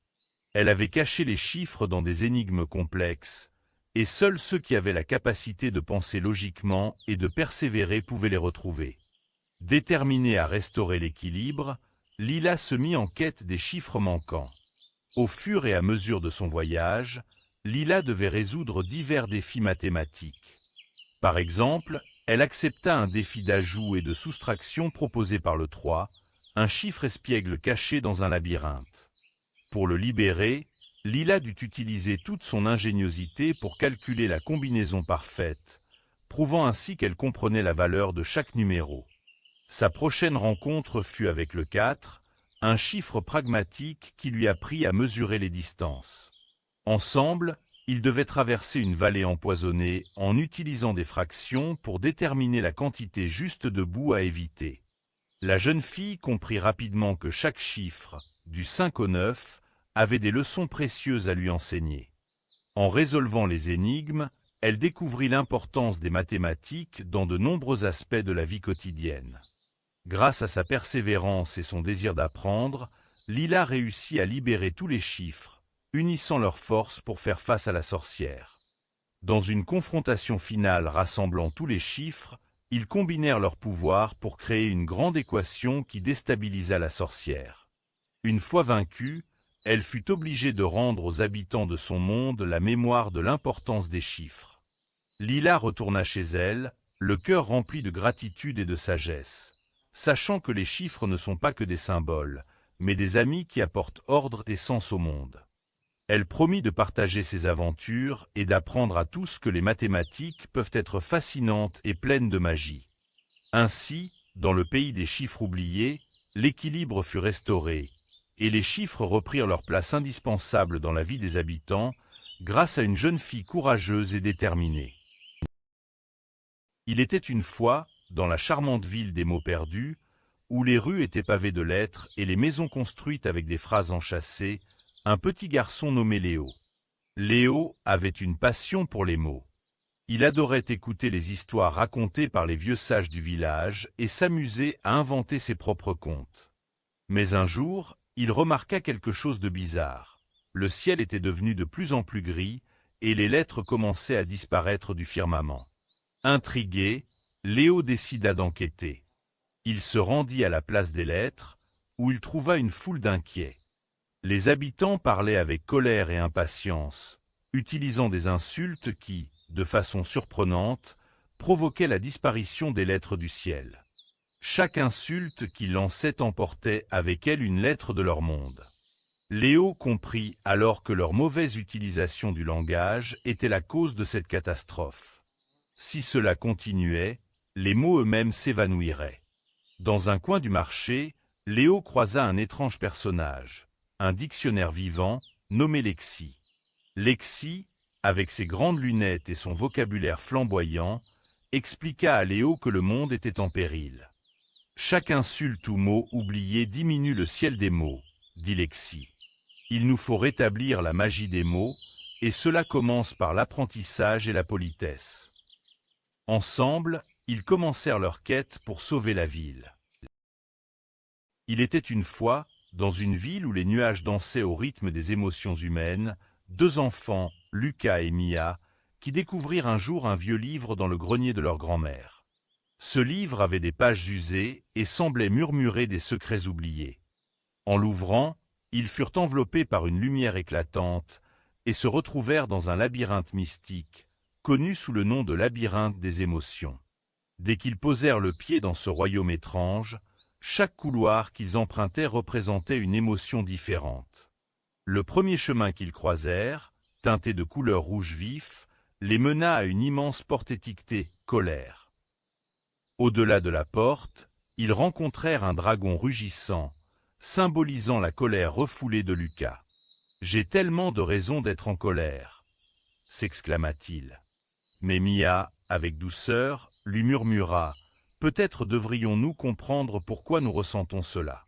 Elle avait caché les chiffres dans des énigmes complexes, et seuls ceux qui avaient la capacité de penser logiquement et de persévérer pouvaient les retrouver. Déterminée à restaurer l'équilibre, Lila se mit en quête des chiffres manquants. Au fur et à mesure de son voyage, Lila devait résoudre divers défis mathématiques. Par exemple, elle accepta un défi d'ajout et de soustraction proposé par le 3, un chiffre espiègle caché dans un labyrinthe. Pour le libérer, Lila dut utiliser toute son ingéniosité pour calculer la combinaison parfaite, prouvant ainsi qu'elle comprenait la valeur de chaque numéro. Sa prochaine rencontre fut avec le 4, un chiffre pragmatique qui lui apprit à mesurer les distances. Ensemble, ils devaient traverser une vallée empoisonnée en utilisant des fractions pour déterminer la quantité juste de boue à éviter. La jeune fille comprit rapidement que chaque chiffre, du 5 au 9, avait des leçons précieuses à lui enseigner. En résolvant les énigmes, elle découvrit l'importance des mathématiques dans de nombreux aspects de la vie quotidienne. Grâce à sa persévérance et son désir d'apprendre, Lila réussit à libérer tous les chiffres, unissant leurs forces pour faire face à la sorcière. Dans une confrontation finale rassemblant tous les chiffres, ils combinèrent leurs pouvoirs pour créer une grande équation qui déstabilisa la sorcière. Une fois vaincue, elle fut obligée de rendre aux habitants de son monde la mémoire de l'importance des chiffres. Lila retourna chez elle, le cœur rempli de gratitude et de sagesse, sachant que les chiffres ne sont pas que des symboles, mais des amis qui apportent ordre et sens au monde. Elle promit de partager ses aventures et d'apprendre à tous que les mathématiques peuvent être fascinantes et pleines de magie. Ainsi, dans le pays des chiffres oubliés, l'équilibre fut restauré, et les chiffres reprirent leur place indispensable dans la vie des habitants, grâce à une jeune fille courageuse et déterminée. Il était une fois, dans la charmante ville des mots perdus, où les rues étaient pavées de lettres et les maisons construites avec des phrases enchâssées, un petit garçon nommé Léo. Léo avait une passion pour les mots. Il adorait écouter les histoires racontées par les vieux sages du village et s'amuser à inventer ses propres contes. Mais un jour, il remarqua quelque chose de bizarre. Le ciel était devenu de plus en plus gris et les lettres commençaient à disparaître du firmament. Intrigué, Léo décida d'enquêter. Il se rendit à la place des lettres, où il trouva une foule d'inquiets. Les habitants parlaient avec colère et impatience, utilisant des insultes qui, de façon surprenante, provoquaient la disparition des lettres du ciel. Chaque insulte qu'ils lançaient emportait avec elle une lettre de leur monde. Léo comprit alors que leur mauvaise utilisation du langage était la cause de cette catastrophe. Si cela continuait, les mots eux-mêmes s'évanouiraient. Dans un coin du marché, Léo croisa un étrange personnage, un dictionnaire vivant, nommé Lexi. Lexi, avec ses grandes lunettes et son vocabulaire flamboyant, expliqua à Léo que le monde était en péril. Chaque insulte ou mot oublié diminue le ciel des mots, dit Lexi. Il nous faut rétablir la magie des mots, et cela commence par l'apprentissage et la politesse. Ensemble, ils commencèrent leur quête pour sauver la ville. Il était une fois, dans une ville où les nuages dansaient au rythme des émotions humaines, deux enfants, Lucas et Mia, qui découvrirent un jour un vieux livre dans le grenier de leur grand-mère. Ce livre avait des pages usées et semblait murmurer des secrets oubliés. En l'ouvrant, ils furent enveloppés par une lumière éclatante et se retrouvèrent dans un labyrinthe mystique, connu sous le nom de labyrinthe des émotions. Dès qu'ils posèrent le pied dans ce royaume étrange, chaque couloir qu'ils empruntaient représentait une émotion différente. Le premier chemin qu'ils croisèrent, teinté de couleur rouge vif, les mena à une immense porte étiquetée « Colère ». Au-delà de la porte, ils rencontrèrent un dragon rugissant, symbolisant la colère refoulée de Lucas. « J'ai tellement de raisons d'être en colère !» s'exclama-t-il. Mais Mia, avec douceur, lui murmura « Peut-être devrions-nous comprendre pourquoi nous ressentons cela. »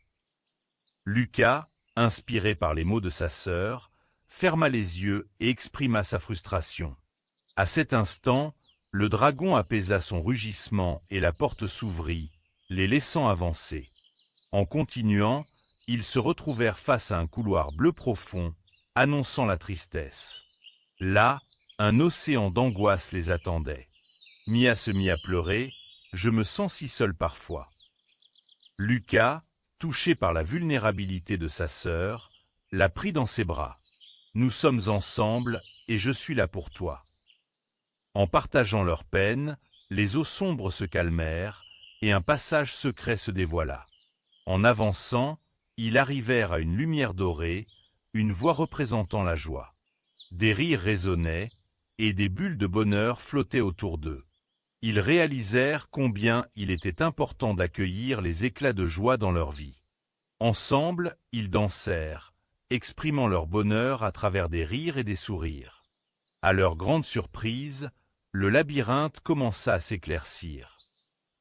Lucas, inspiré par les mots de sa sœur, ferma les yeux et exprima sa frustration. À cet instant, le dragon apaisa son rugissement et la porte s'ouvrit, les laissant avancer. En continuant, ils se retrouvèrent face à un couloir bleu profond, annonçant la tristesse. Là, un océan d'angoisse les attendait. Mia se mit à pleurer, « Je me sens si seul parfois. » Lucas, touché par la vulnérabilité de sa sœur, la prit dans ses bras. « Nous sommes ensemble et je suis là pour toi. » En partageant leur peine, les eaux sombres se calmèrent et un passage secret se dévoila. En avançant, ils arrivèrent à une lumière dorée, une voix représentant la joie. Des rires résonnaient et des bulles de bonheur flottaient autour d'eux. Ils réalisèrent combien il était important d'accueillir les éclats de joie dans leur vie. Ensemble, ils dansèrent, exprimant leur bonheur à travers des rires et des sourires. À leur grande surprise, le labyrinthe commença à s'éclaircir.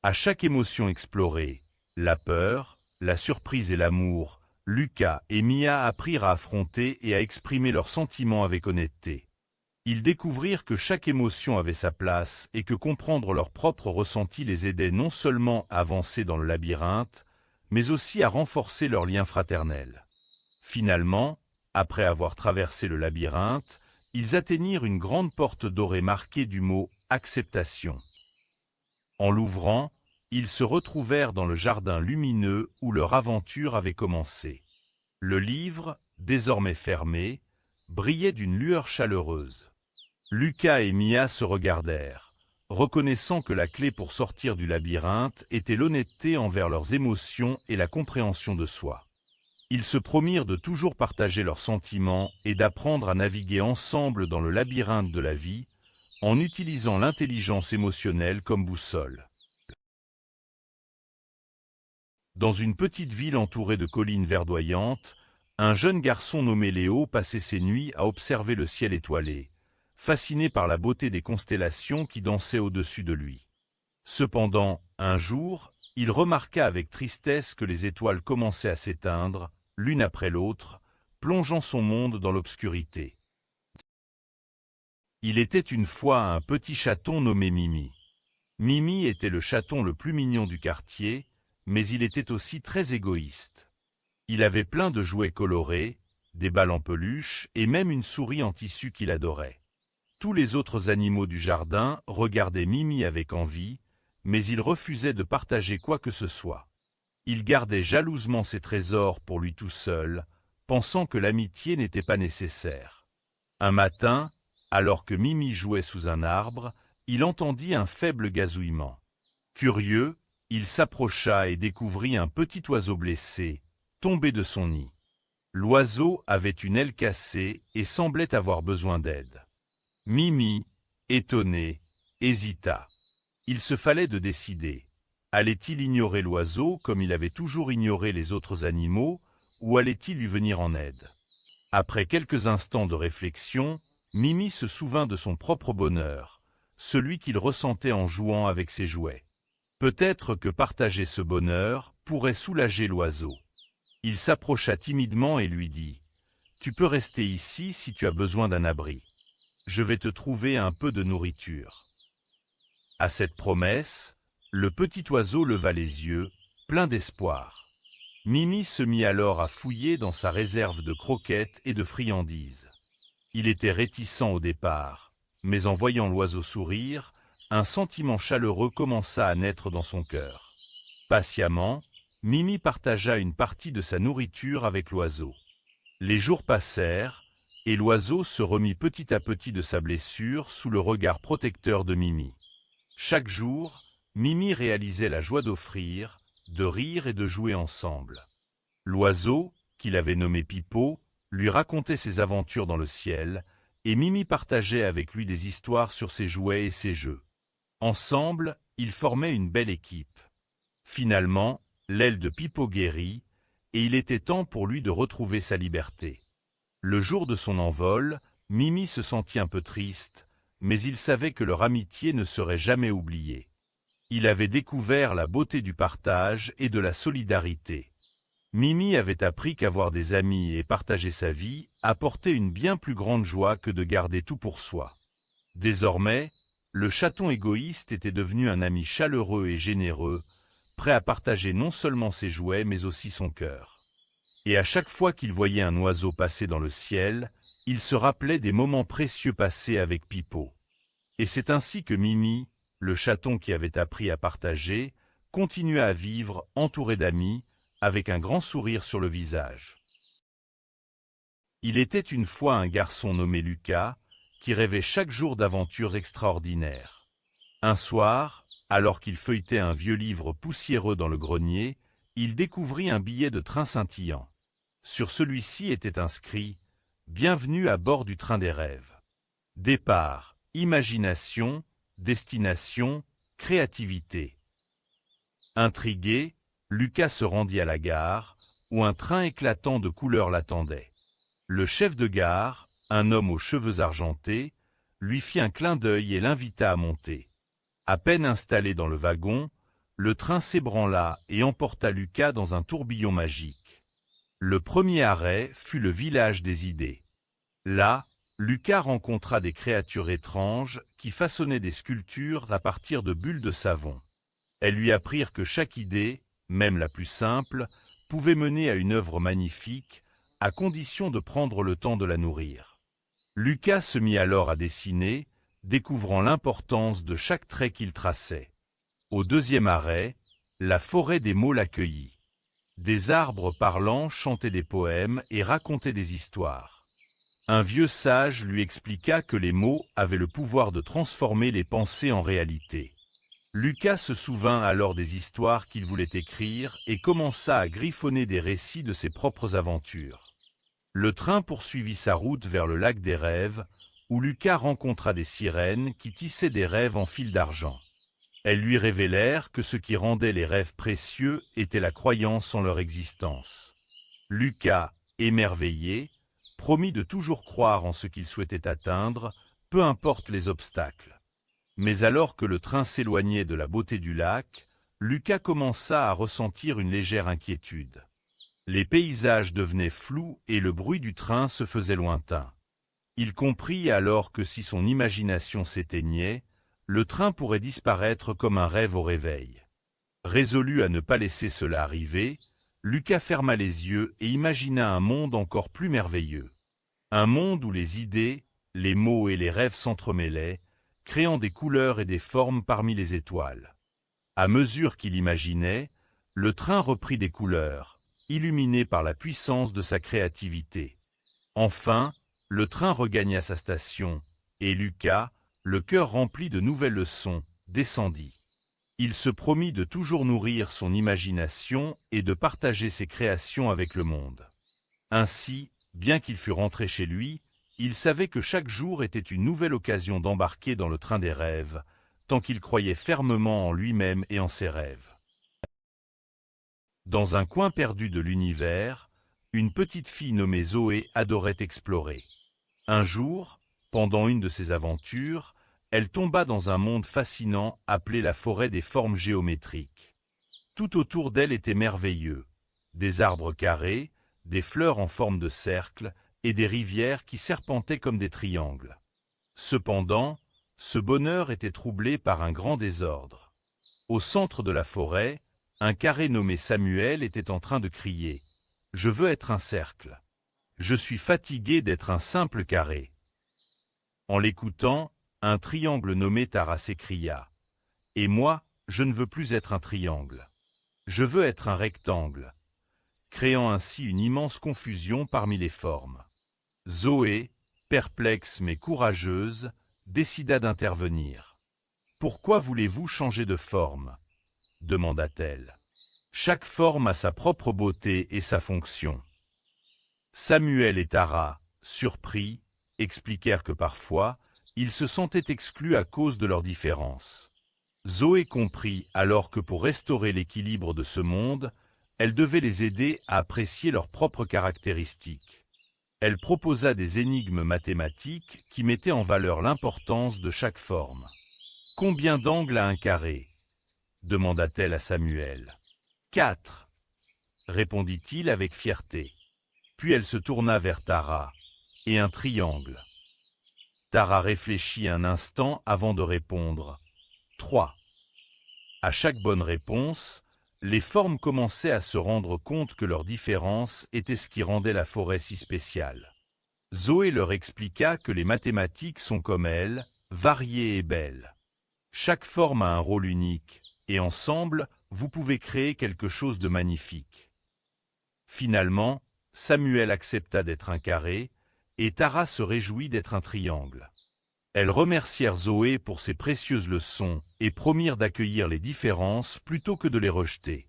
À chaque émotion explorée, la peur, la surprise et l'amour, Lucas et Mia apprirent à affronter et à exprimer leurs sentiments avec honnêteté. Ils découvrirent que chaque émotion avait sa place et que comprendre leurs propres ressentis les aidait non seulement à avancer dans le labyrinthe, mais aussi à renforcer leurs liens fraternels. Finalement, après avoir traversé le labyrinthe, ils atteignirent une grande porte dorée marquée du mot « acceptation ». En l'ouvrant, ils se retrouvèrent dans le jardin lumineux où leur aventure avait commencé. Le livre, désormais fermé, brillait d'une lueur chaleureuse. Lucas et Mia se regardèrent, reconnaissant que la clé pour sortir du labyrinthe était l'honnêteté envers leurs émotions et la compréhension de soi. Ils se promirent de toujours partager leurs sentiments et d'apprendre à naviguer ensemble dans le labyrinthe de la vie, en utilisant l'intelligence émotionnelle comme boussole. Dans une petite ville entourée de collines verdoyantes, un jeune garçon nommé Léo passait ses nuits à observer le ciel étoilé, fasciné par la beauté des constellations qui dansaient au-dessus de lui. Cependant, un jour, il remarqua avec tristesse que les étoiles commençaient à s'éteindre, l'une après l'autre, plongeant son monde dans l'obscurité. Il était une fois un petit chaton nommé Mimi. Mimi était le chaton le plus mignon du quartier, mais il était aussi très égoïste. Il avait plein de jouets colorés, des balles en peluche et même une souris en tissu qu'il adorait. Tous les autres animaux du jardin regardaient Mimi avec envie, mais il refusait de partager quoi que ce soit. Il gardait jalousement ses trésors pour lui tout seul, pensant que l'amitié n'était pas nécessaire. Un matin, alors que Mimi jouait sous un arbre, il entendit un faible gazouillement. Curieux, il s'approcha et découvrit un petit oiseau blessé, tombé de son nid. L'oiseau avait une aile cassée et semblait avoir besoin d'aide. Mimi, étonné, hésita. Il se fallait de décider. Allait-il ignorer l'oiseau comme il avait toujours ignoré les autres animaux, ou allait-il lui venir en aide? Après quelques instants de réflexion, Mimi se souvint de son propre bonheur, celui qu'il ressentait en jouant avec ses jouets. Peut-être que partager ce bonheur pourrait soulager l'oiseau. Il s'approcha timidement et lui dit « Tu peux rester ici si tu as besoin d'un abri. Je vais te trouver un peu de nourriture. » À cette promesse, le petit oiseau leva les yeux, plein d'espoir. Mimi se mit alors à fouiller dans sa réserve de croquettes et de friandises. Il était réticent au départ, mais en voyant l'oiseau sourire, un sentiment chaleureux commença à naître dans son cœur. Patiemment, Mimi partagea une partie de sa nourriture avec l'oiseau. Les jours passèrent, et l'oiseau se remit petit à petit de sa blessure sous le regard protecteur de Mimi. Chaque jour, Mimi réalisait la joie d'offrir, de rire et de jouer ensemble. L'oiseau, qu'il avait nommé Pipo, lui racontait ses aventures dans le ciel, et Mimi partageait avec lui des histoires sur ses jouets et ses jeux. Ensemble, ils formaient une belle équipe. Finalement, l'aile de Pipo guérit, et il était temps pour lui de retrouver sa liberté. Le jour de son envol, Mimi se sentit un peu triste, mais il savait que leur amitié ne serait jamais oubliée. Il avait découvert la beauté du partage et de la solidarité. Mimi avait appris qu'avoir des amis et partager sa vie apportait une bien plus grande joie que de garder tout pour soi. Désormais, le chaton égoïste était devenu un ami chaleureux et généreux, prêt à partager non seulement ses jouets mais aussi son cœur. Et à chaque fois qu'il voyait un oiseau passer dans le ciel, il se rappelait des moments précieux passés avec Pipo. Et c'est ainsi que Mimi, le chaton qui avait appris à partager, continua à vivre entouré d'amis, avec un grand sourire sur le visage. Il était une fois un garçon nommé Lucas, qui rêvait chaque jour d'aventures extraordinaires. Un soir, alors qu'il feuilletait un vieux livre poussiéreux dans le grenier, il découvrit un billet de train scintillant. Sur celui-ci était inscrit « Bienvenue à bord du train des rêves. Départ, imagination, destination, créativité. » Intrigué, Lucas se rendit à la gare, où un train éclatant de couleurs l'attendait. Le chef de gare, un homme aux cheveux argentés, lui fit un clin d'œil et l'invita à monter. À peine installé dans le wagon, le train s'ébranla et emporta Lucas dans un tourbillon magique. Le premier arrêt fut le village des idées. Là, Lucas rencontra des créatures étranges qui façonnaient des sculptures à partir de bulles de savon. Elles lui apprirent que chaque idée, même la plus simple, pouvait mener à une œuvre magnifique, à condition de prendre le temps de la nourrir. Lucas se mit alors à dessiner, découvrant l'importance de chaque trait qu'il traçait. Au deuxième arrêt, la forêt des mots l'accueillit. Des arbres parlants chantaient des poèmes et racontaient des histoires. Un vieux sage lui expliqua que les mots avaient le pouvoir de transformer les pensées en réalité. Lucas se souvint alors des histoires qu'il voulait écrire et commença à griffonner des récits de ses propres aventures. Le train poursuivit sa route vers le lac des rêves, où Lucas rencontra des sirènes qui tissaient des rêves en fil d'argent. Elles lui révélèrent que ce qui rendait les rêves précieux était la croyance en leur existence. Lucas, émerveillé, promit de toujours croire en ce qu'il souhaitait atteindre, peu importe les obstacles. Mais alors que le train s'éloignait de la beauté du lac, Lucas commença à ressentir une légère inquiétude. Les paysages devenaient flous et le bruit du train se faisait lointain. Il comprit alors que si son imagination s'éteignait, le train pourrait disparaître comme un rêve au réveil. Résolu à ne pas laisser cela arriver, Lucas ferma les yeux et imagina un monde encore plus merveilleux. Un monde où les idées, les mots et les rêves s'entremêlaient, créant des couleurs et des formes parmi les étoiles. À mesure qu'il imaginait, le train reprit des couleurs, illuminé par la puissance de sa créativité. Enfin, le train regagna sa station, et Lucas, le cœur rempli de nouvelles leçons, descendit. Il se promit de toujours nourrir son imagination et de partager ses créations avec le monde. Ainsi, bien qu'il fût rentré chez lui, il savait que chaque jour était une nouvelle occasion d'embarquer dans le train des rêves, tant qu'il croyait fermement en lui-même et en ses rêves. Dans un coin perdu de l'univers, une petite fille nommée Zoé adorait explorer. Un jour, pendant une de ses aventures, elle tomba dans un monde fascinant appelé la forêt des formes géométriques. Tout autour d'elle était merveilleux. Des arbres carrés, des fleurs en forme de cercle et des rivières qui serpentaient comme des triangles. Cependant, ce bonheur était troublé par un grand désordre. Au centre de la forêt, un carré nommé Samuel était en train de crier « Je veux être un cercle. Je suis fatigué d'être un simple carré. » En l'écoutant, un triangle nommé Tara s'écria « Et moi, je ne veux plus être un triangle. Je veux être un rectangle. » créant ainsi une immense confusion parmi les formes. Zoé, perplexe mais courageuse, décida d'intervenir. « Pourquoi voulez-vous changer de forme ?» demanda-t-elle. « Chaque forme a sa propre beauté et sa fonction. » Samuel et Tara, surpris, expliquèrent que parfois, ils se sentaient exclus à cause de leurs différences. Zoé comprit alors que pour restaurer l'équilibre de ce monde, elle devait les aider à apprécier leurs propres caractéristiques. Elle proposa des énigmes mathématiques qui mettaient en valeur l'importance de chaque forme. « Combien d'angles a un carré ?» demanda-t-elle à Samuel. « 4, répondit-il avec fierté. Puis elle se tourna vers Tara. « Et un triangle ?» Tara réfléchit un instant avant de répondre. « 3. À chaque bonne réponse, les formes commençaient à se rendre compte que leur différence était ce qui rendait la forêt si spéciale. Zoé leur expliqua que les mathématiques sont comme elles, variées et belles. Chaque forme a un rôle unique, et ensemble, vous pouvez créer quelque chose de magnifique. Finalement, Samuel accepta d'être un carré, et Tara se réjouit d'être un triangle. Elles remercièrent Zoé pour ses précieuses leçons et promirent d'accueillir les différences plutôt que de les rejeter.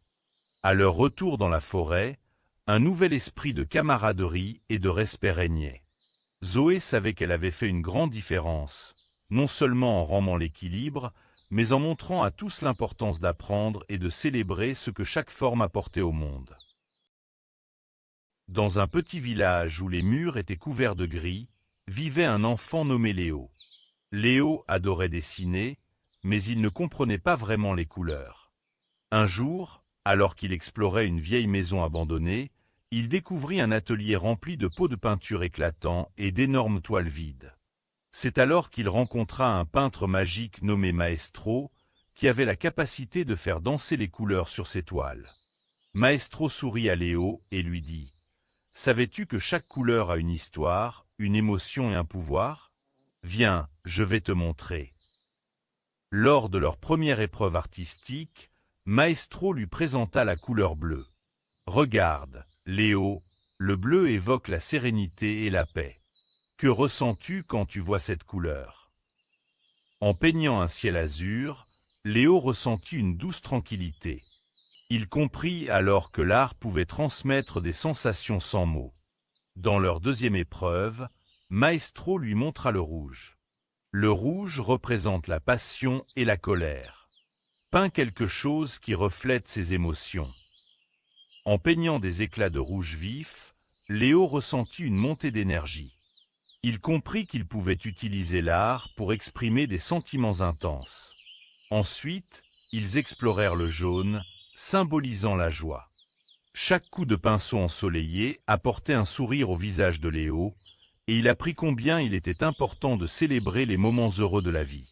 À leur retour dans la forêt, un nouvel esprit de camaraderie et de respect régnait. Zoé savait qu'elle avait fait une grande différence, non seulement en rendant l'équilibre, mais en montrant à tous l'importance d'apprendre et de célébrer ce que chaque forme apportait au monde. Dans un petit village où les murs étaient couverts de gris, vivait un enfant nommé Léo. Léo adorait dessiner, mais il ne comprenait pas vraiment les couleurs. Un jour, alors qu'il explorait une vieille maison abandonnée, il découvrit un atelier rempli de pots de peinture éclatants et d'énormes toiles vides. C'est alors qu'il rencontra un peintre magique nommé Maestro, qui avait la capacité de faire danser les couleurs sur ses toiles. Maestro sourit à Léo et lui dit « Savais-tu que chaque couleur a une histoire, une émotion et un pouvoir ? Viens, je vais te montrer. » Lors de leur première épreuve artistique, Maestro lui présenta la couleur bleue. « Regarde, Léo, le bleu évoque la sérénité et la paix. Que ressens-tu quand tu vois cette couleur ?» En peignant un ciel azur, Léo ressentit une douce tranquillité. Il comprit alors que l'art pouvait transmettre des sensations sans mots. Dans leur deuxième épreuve, Maestro lui montra le rouge. Le rouge représente la passion et la colère. Peins quelque chose qui reflète ses émotions. En peignant des éclats de rouge vif, Léo ressentit une montée d'énergie. Il comprit qu'il pouvait utiliser l'art pour exprimer des sentiments intenses. Ensuite, ils explorèrent le jaune, symbolisant la joie. Chaque coup de pinceau ensoleillé apportait un sourire au visage de Léo, et il apprit combien il était important de célébrer les moments heureux de la vie.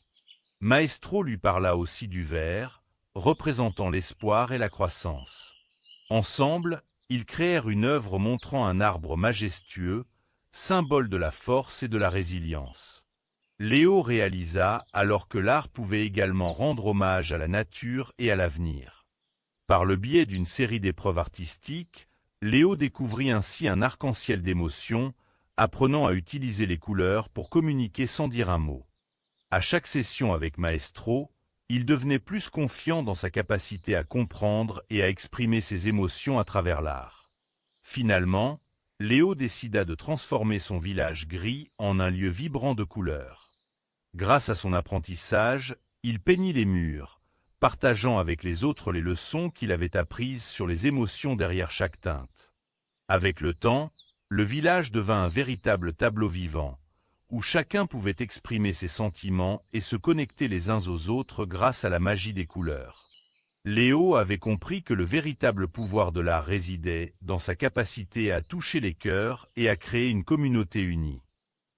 Maestro lui parla aussi du vert, représentant l'espoir et la croissance. Ensemble, ils créèrent une œuvre montrant un arbre majestueux, symbole de la force et de la résilience. Léo réalisa alors que l'art pouvait également rendre hommage à la nature et à l'avenir. Par le biais d'une série d'épreuves artistiques, Léo découvrit ainsi un arc-en-ciel d'émotions, apprenant à utiliser les couleurs pour communiquer sans dire un mot. À chaque session avec Maestro, il devenait plus confiant dans sa capacité à comprendre et à exprimer ses émotions à travers l'art. Finalement, Léo décida de transformer son village gris en un lieu vibrant de couleurs. Grâce à son apprentissage, il peignit les murs, partageant avec les autres les leçons qu'il avait apprises sur les émotions derrière chaque teinte. Avec le temps, le village devint un véritable tableau vivant, où chacun pouvait exprimer ses sentiments et se connecter les uns aux autres grâce à la magie des couleurs. Léo avait compris que le véritable pouvoir de l'art résidait dans sa capacité à toucher les cœurs et à créer une communauté unie.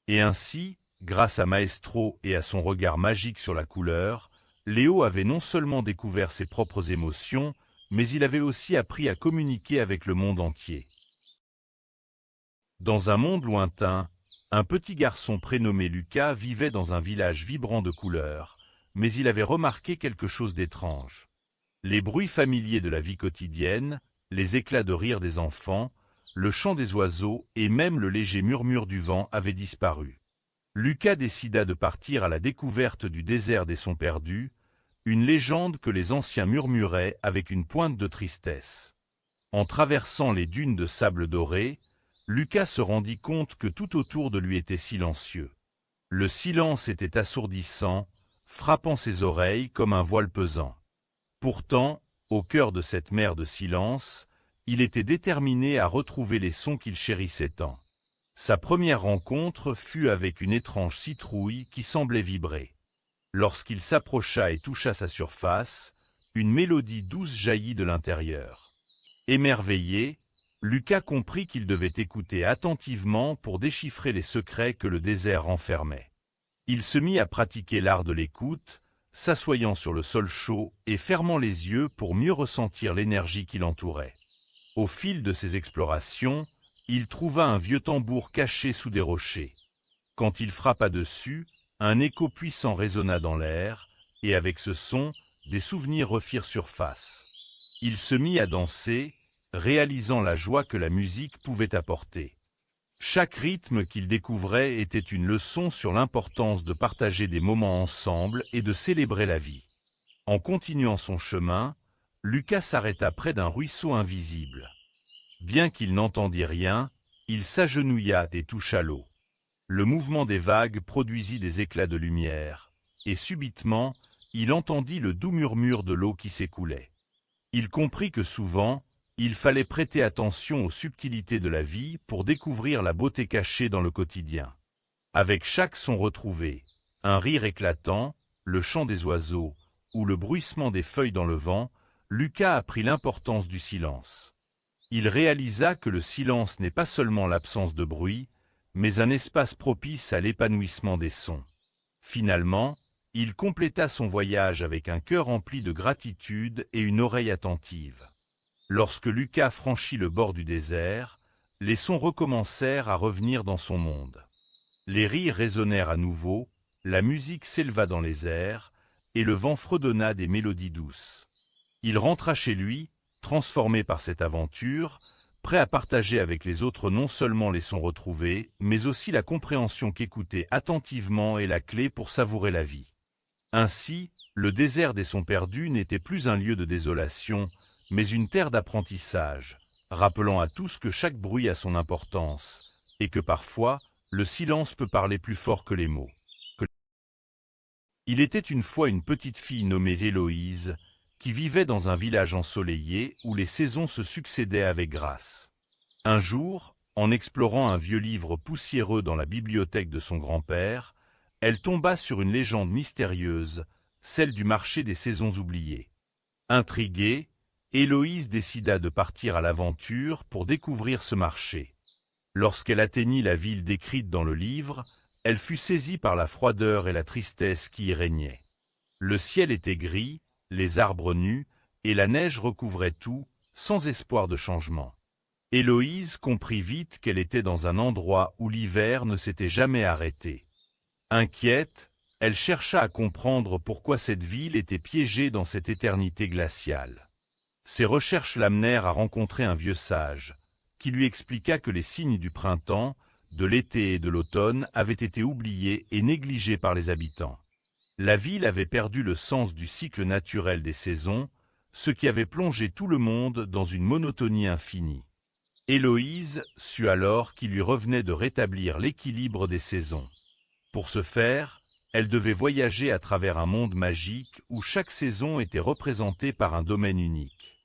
Et ainsi, grâce à Maestro et à son regard magique sur la couleur, Léo avait non seulement découvert ses propres émotions, mais il avait aussi appris à communiquer avec le monde entier. Dans un monde lointain, un petit garçon prénommé Lucas vivait dans un village vibrant de couleurs, mais il avait remarqué quelque chose d'étrange. Les bruits familiers de la vie quotidienne, les éclats de rire des enfants, le chant des oiseaux et même le léger murmure du vent avaient disparu. Lucas décida de partir à la découverte du désert des sons perdus, une légende que les anciens murmuraient avec une pointe de tristesse. En traversant les dunes de sable doré, Lucas se rendit compte que tout autour de lui était silencieux. Le silence était assourdissant, frappant ses oreilles comme un voile pesant. Pourtant, au cœur de cette mer de silence, il était déterminé à retrouver les sons qu'il chérissait tant. Sa première rencontre fut avec une étrange citrouille qui semblait vibrer. Lorsqu'il s'approcha et toucha sa surface, une mélodie douce jaillit de l'intérieur. Émerveillé, Lucas comprit qu'il devait écouter attentivement pour déchiffrer les secrets que le désert renfermait. Il se mit à pratiquer l'art de l'écoute, s'assoyant sur le sol chaud et fermant les yeux pour mieux ressentir l'énergie qui l'entourait. Au fil de ses explorations, il trouva un vieux tambour caché sous des rochers. Quand il frappa dessus, un écho puissant résonna dans l'air, et avec ce son, des souvenirs refirent surface. Il se mit à danser, réalisant la joie que la musique pouvait apporter. Chaque rythme qu'il découvrait était une leçon sur l'importance de partager des moments ensemble et de célébrer la vie. En continuant son chemin, Lucas s'arrêta près d'un ruisseau invisible. Bien qu'il n'entendît rien, il s'agenouilla et toucha l'eau. Le mouvement des vagues produisit des éclats de lumière, et subitement, il entendit le doux murmure de l'eau qui s'écoulait. Il comprit que souvent, Il fallait prêter attention aux subtilités de la vie pour découvrir la beauté cachée dans le quotidien. Avec chaque son retrouvé, un rire éclatant, le chant des oiseaux ou le bruissement des feuilles dans le vent, Lucas apprit l'importance du silence. Il réalisa que le silence n'est pas seulement l'absence de bruit, mais un espace propice à l'épanouissement des sons. Finalement, il compléta son voyage avec un cœur rempli de gratitude et une oreille attentive. Lorsque Lucas franchit le bord du désert, les sons recommencèrent à revenir dans son monde. Les rires résonnèrent à nouveau, la musique s'éleva dans les airs, et le vent fredonna des mélodies douces. Il rentra chez lui, transformé par cette aventure, prêt à partager avec les autres non seulement les sons retrouvés, mais aussi la compréhension qu'écouter attentivement est la clé pour savourer la vie. Ainsi, le désert des sons perdus n'était plus un lieu de désolation, mais une terre d'apprentissage, rappelant à tous que chaque bruit a son importance, et que parfois, le silence peut parler plus fort que les mots. Il était une fois une petite fille nommée Héloïse, qui vivait dans un village ensoleillé où les saisons se succédaient avec grâce. Un jour, en explorant un vieux livre poussiéreux dans la bibliothèque de son grand-père, elle tomba sur une légende mystérieuse, celle du marché des saisons oubliées. Intriguée, Héloïse décida de partir à l'aventure pour découvrir ce marché. Lorsqu'elle atteignit la ville décrite dans le livre, elle fut saisie par la froideur et la tristesse qui y régnaient. Le ciel était gris, les arbres nus, et la neige recouvrait tout, sans espoir de changement. Héloïse comprit vite qu'elle était dans un endroit où l'hiver ne s'était jamais arrêté. Inquiète, elle chercha à comprendre pourquoi cette ville était piégée dans cette éternité glaciale. Ses recherches l'amenèrent à rencontrer un vieux sage, qui lui expliqua que les signes du printemps, de l'été et de l'automne avaient été oubliés et négligés par les habitants. La ville avait perdu le sens du cycle naturel des saisons, ce qui avait plongé tout le monde dans une monotonie infinie. Héloïse sut alors qu'il lui revenait de rétablir l'équilibre des saisons. Pour ce faire, elle devait voyager à travers un monde magique où chaque saison était représentée par un domaine unique.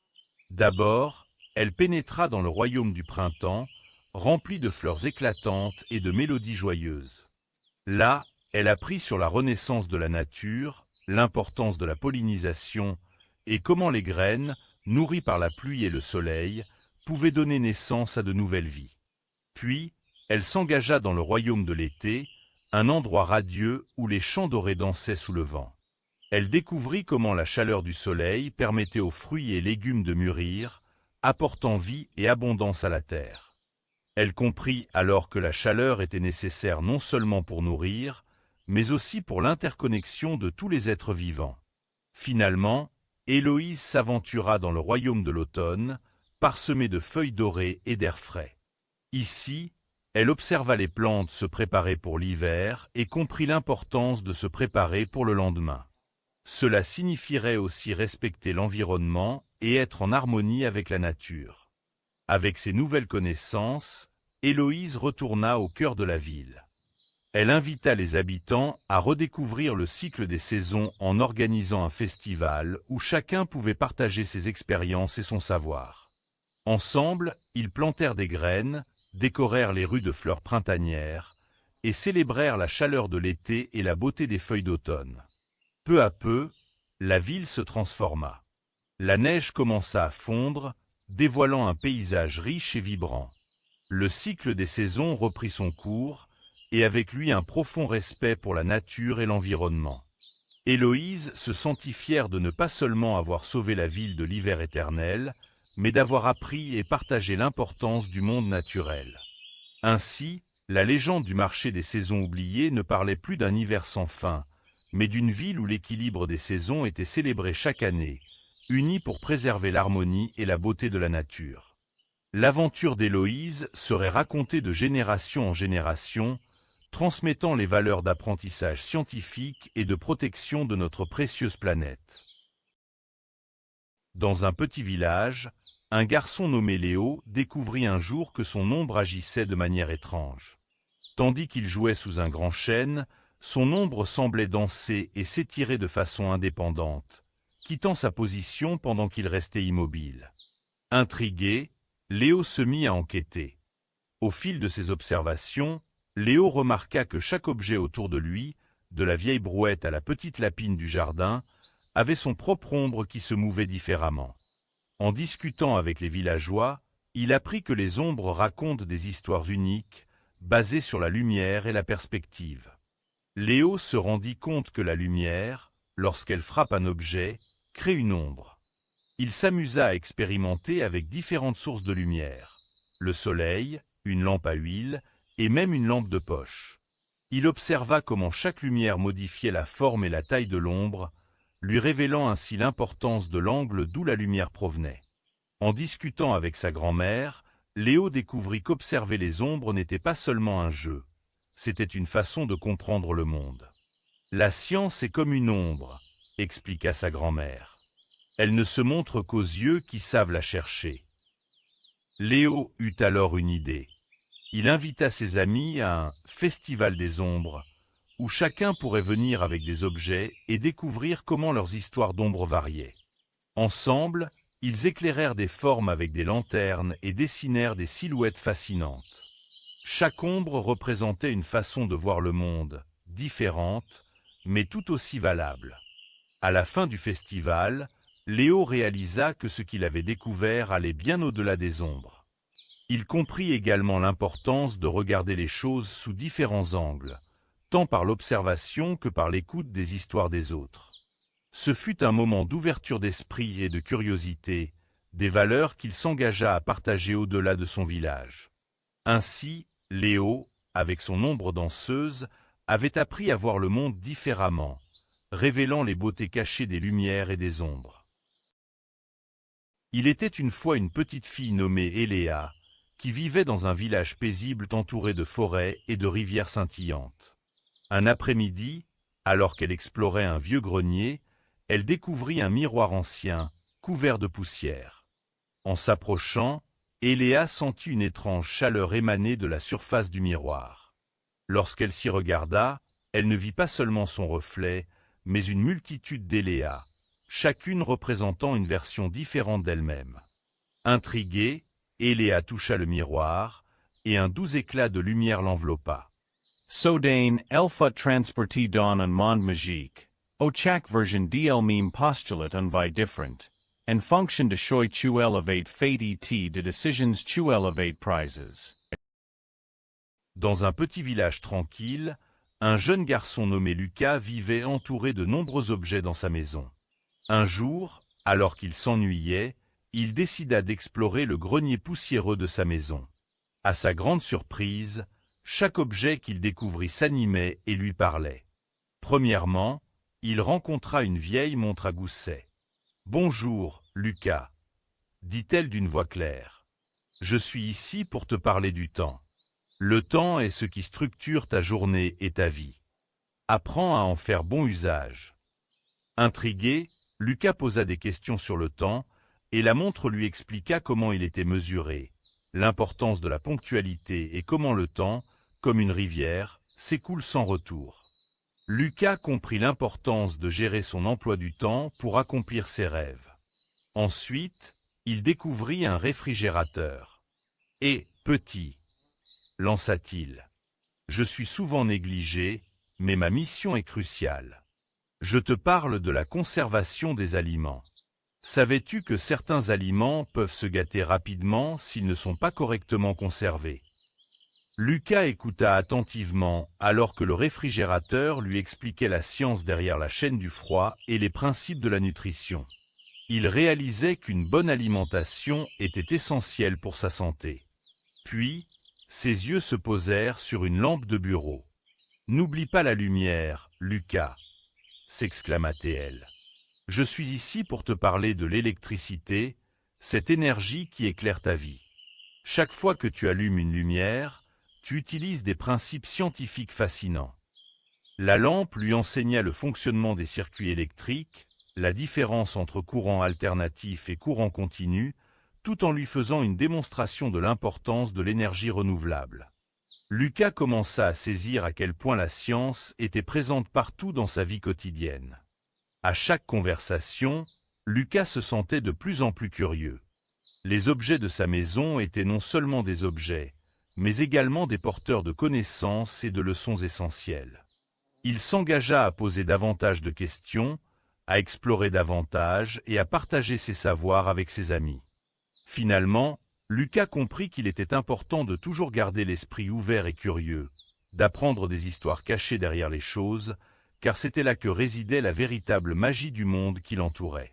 D'abord, elle pénétra dans le royaume du printemps, rempli de fleurs éclatantes et de mélodies joyeuses. Là, elle apprit sur la renaissance de la nature, l'importance de la pollinisation et comment les graines, nourries par la pluie et le soleil, pouvaient donner naissance à de nouvelles vies. Puis, elle s'engagea dans le royaume de l'été, un endroit radieux où les champs dorés dansaient sous le vent. Elle découvrit comment la chaleur du soleil permettait aux fruits et légumes de mûrir, apportant vie et abondance à la terre. Elle comprit alors que la chaleur était nécessaire non seulement pour nourrir, mais aussi pour l'interconnexion de tous les êtres vivants. Finalement, Héloïse s'aventura dans le royaume de l'automne, parsemé de feuilles dorées et d'air frais. Ici, elle observa les plantes se préparer pour l'hiver et comprit l'importance de se préparer pour le lendemain. Cela signifierait aussi respecter l'environnement et être en harmonie avec la nature. Avec ces nouvelles connaissances, Héloïse retourna au cœur de la ville. Elle invita les habitants à redécouvrir le cycle des saisons en organisant un festival où chacun pouvait partager ses expériences et son savoir. Ensemble, ils plantèrent des graines, décorèrent les rues de fleurs printanières et célébrèrent la chaleur de l'été et la beauté des feuilles d'automne. Peu à peu, la ville se transforma. La neige commença à fondre, dévoilant un paysage riche et vibrant. Le cycle des saisons reprit son cours, et avec lui un profond respect pour la nature et l'environnement. Héloïse se sentit fière de ne pas seulement avoir sauvé la ville de l'hiver éternel, mais d'avoir appris et partagé l'importance du monde naturel. Ainsi, la légende du marché des saisons oubliées ne parlait plus d'un hiver sans fin, mais d'une ville où l'équilibre des saisons était célébré chaque année, unis pour préserver l'harmonie et la beauté de la nature. L'aventure d'Héloïse serait racontée de génération en génération, transmettant les valeurs d'apprentissage scientifique et de protection de notre précieuse planète. Dans un petit village, un garçon nommé Léo découvrit un jour que son ombre agissait de manière étrange. Tandis qu'il jouait sous un grand chêne, son ombre semblait danser et s'étirer de façon indépendante, quittant sa position pendant qu'il restait immobile. Intrigué, Léo se mit à enquêter. Au fil de ses observations, Léo remarqua que chaque objet autour de lui, de la vieille brouette à la petite lapine du jardin, avait son propre ombre qui se mouvait différemment. En discutant avec les villageois, il apprit que les ombres racontent des histoires uniques, basées sur la lumière et la perspective. Léo se rendit compte que la lumière, lorsqu'elle frappe un objet, crée une ombre. Il s'amusa à expérimenter avec différentes sources de lumière. Le soleil, une lampe à huile et même une lampe de poche. Il observa comment chaque lumière modifiait la forme et la taille de l'ombre, lui révélant ainsi l'importance de l'angle d'où la lumière provenait. En discutant avec sa grand-mère, Léo découvrit qu'observer les ombres n'était pas seulement un jeu, c'était une façon de comprendre le monde. La science est comme une ombre, expliqua sa grand-mère. Elle ne se montre qu'aux yeux qui savent la chercher. Léo eut alors une idée. Il invita ses amis à un « festival des ombres » où chacun pourrait venir avec des objets et découvrir comment leurs histoires d'ombres variaient. Ensemble, ils éclairèrent des formes avec des lanternes et dessinèrent des silhouettes fascinantes. Chaque ombre représentait une façon de voir le monde, différente, mais tout aussi valable. À la fin du festival, Léo réalisa que ce qu'il avait découvert allait bien au-delà des ombres. Il comprit également l'importance de regarder les choses sous différents angles, tant par l'observation que par l'écoute des histoires des autres. Ce fut un moment d'ouverture d'esprit et de curiosité, des valeurs qu'il s'engagea à partager au-delà de son village. Ainsi, Léo, avec son ombre danseuse, avait appris à voir le monde différemment, révélant les beautés cachées des lumières et des ombres. Il était une fois une petite fille nommée Eléa, qui vivait dans un village paisible entouré de forêts et de rivières scintillantes. Un après-midi, alors qu'elle explorait un vieux grenier, elle découvrit un miroir ancien, couvert de poussière. En s'approchant, Eléa sentit une étrange chaleur émaner de la surface du miroir. Lorsqu'elle s'y regarda, elle ne vit pas seulement son reflet, mais une multitude d'Eléa, chacune représentant une version différente d'elle-même. Intriguée, Eléa toucha le miroir, et un doux éclat de lumière l'enveloppa. Sodain elfut transporti don un monde magique, ochak version dl meme postulate un vi different, and function de choi chu elevate fate et de decisions chu elevate prizes. Dans un petit village tranquille, un jeune garçon nommé Lucas vivait entouré de nombreux objets dans sa maison. Un jour, alors qu'il s'ennuyait, il décida d'explorer le grenier poussiéreux de sa maison. À sa grande surprise, chaque objet qu'il découvrit s'animait et lui parlait. Premièrement, il rencontra une vieille montre à gousset. « Bonjour, Lucas, » dit-elle d'une voix claire. « Je suis ici pour te parler du temps. Le temps est ce qui structure ta journée et ta vie. Apprends à en faire bon usage. » Intrigué, Lucas posa des questions sur le temps, et la montre lui expliqua comment il était mesuré, l'importance de la ponctualité et comment le temps, comme une rivière, s'écoule sans retour. Lucas comprit l'importance de gérer son emploi du temps pour accomplir ses rêves. Ensuite, il découvrit un réfrigérateur. « Et, petit, » lança-t-il, « je suis souvent négligé, mais ma mission est cruciale. Je te parle de la conservation des aliments. Savais-tu que certains aliments peuvent se gâter rapidement s'ils ne sont pas correctement conservés ? » Lucas écouta attentivement alors que le réfrigérateur lui expliquait la science derrière la chaîne du froid et les principes de la nutrition. Il réalisait qu'une bonne alimentation était essentielle pour sa santé. Puis, ses yeux se posèrent sur une lampe de bureau. « N'oublie pas la lumière, Lucas !» s'exclama-t-elle. « Je suis ici pour te parler de l'électricité, cette énergie qui éclaire ta vie. Chaque fois que tu allumes une lumière, tu utilises des principes scientifiques fascinants. » La lampe lui enseigna le fonctionnement des circuits électriques, la différence entre courant alternatif et courant continu, tout en lui faisant une démonstration de l'importance de l'énergie renouvelable. Lucas commença à saisir à quel point la science était présente partout dans sa vie quotidienne. À chaque conversation, Lucas se sentait de plus en plus curieux. Les objets de sa maison étaient non seulement des objets, mais également des porteurs de connaissances et de leçons essentielles. Il s'engagea à poser davantage de questions, à explorer davantage et à partager ses savoirs avec ses amis. Finalement, Lucas comprit qu'il était important de toujours garder l'esprit ouvert et curieux, d'apprendre des histoires cachées derrière les choses, car c'était là que résidait la véritable magie du monde qui l'entourait.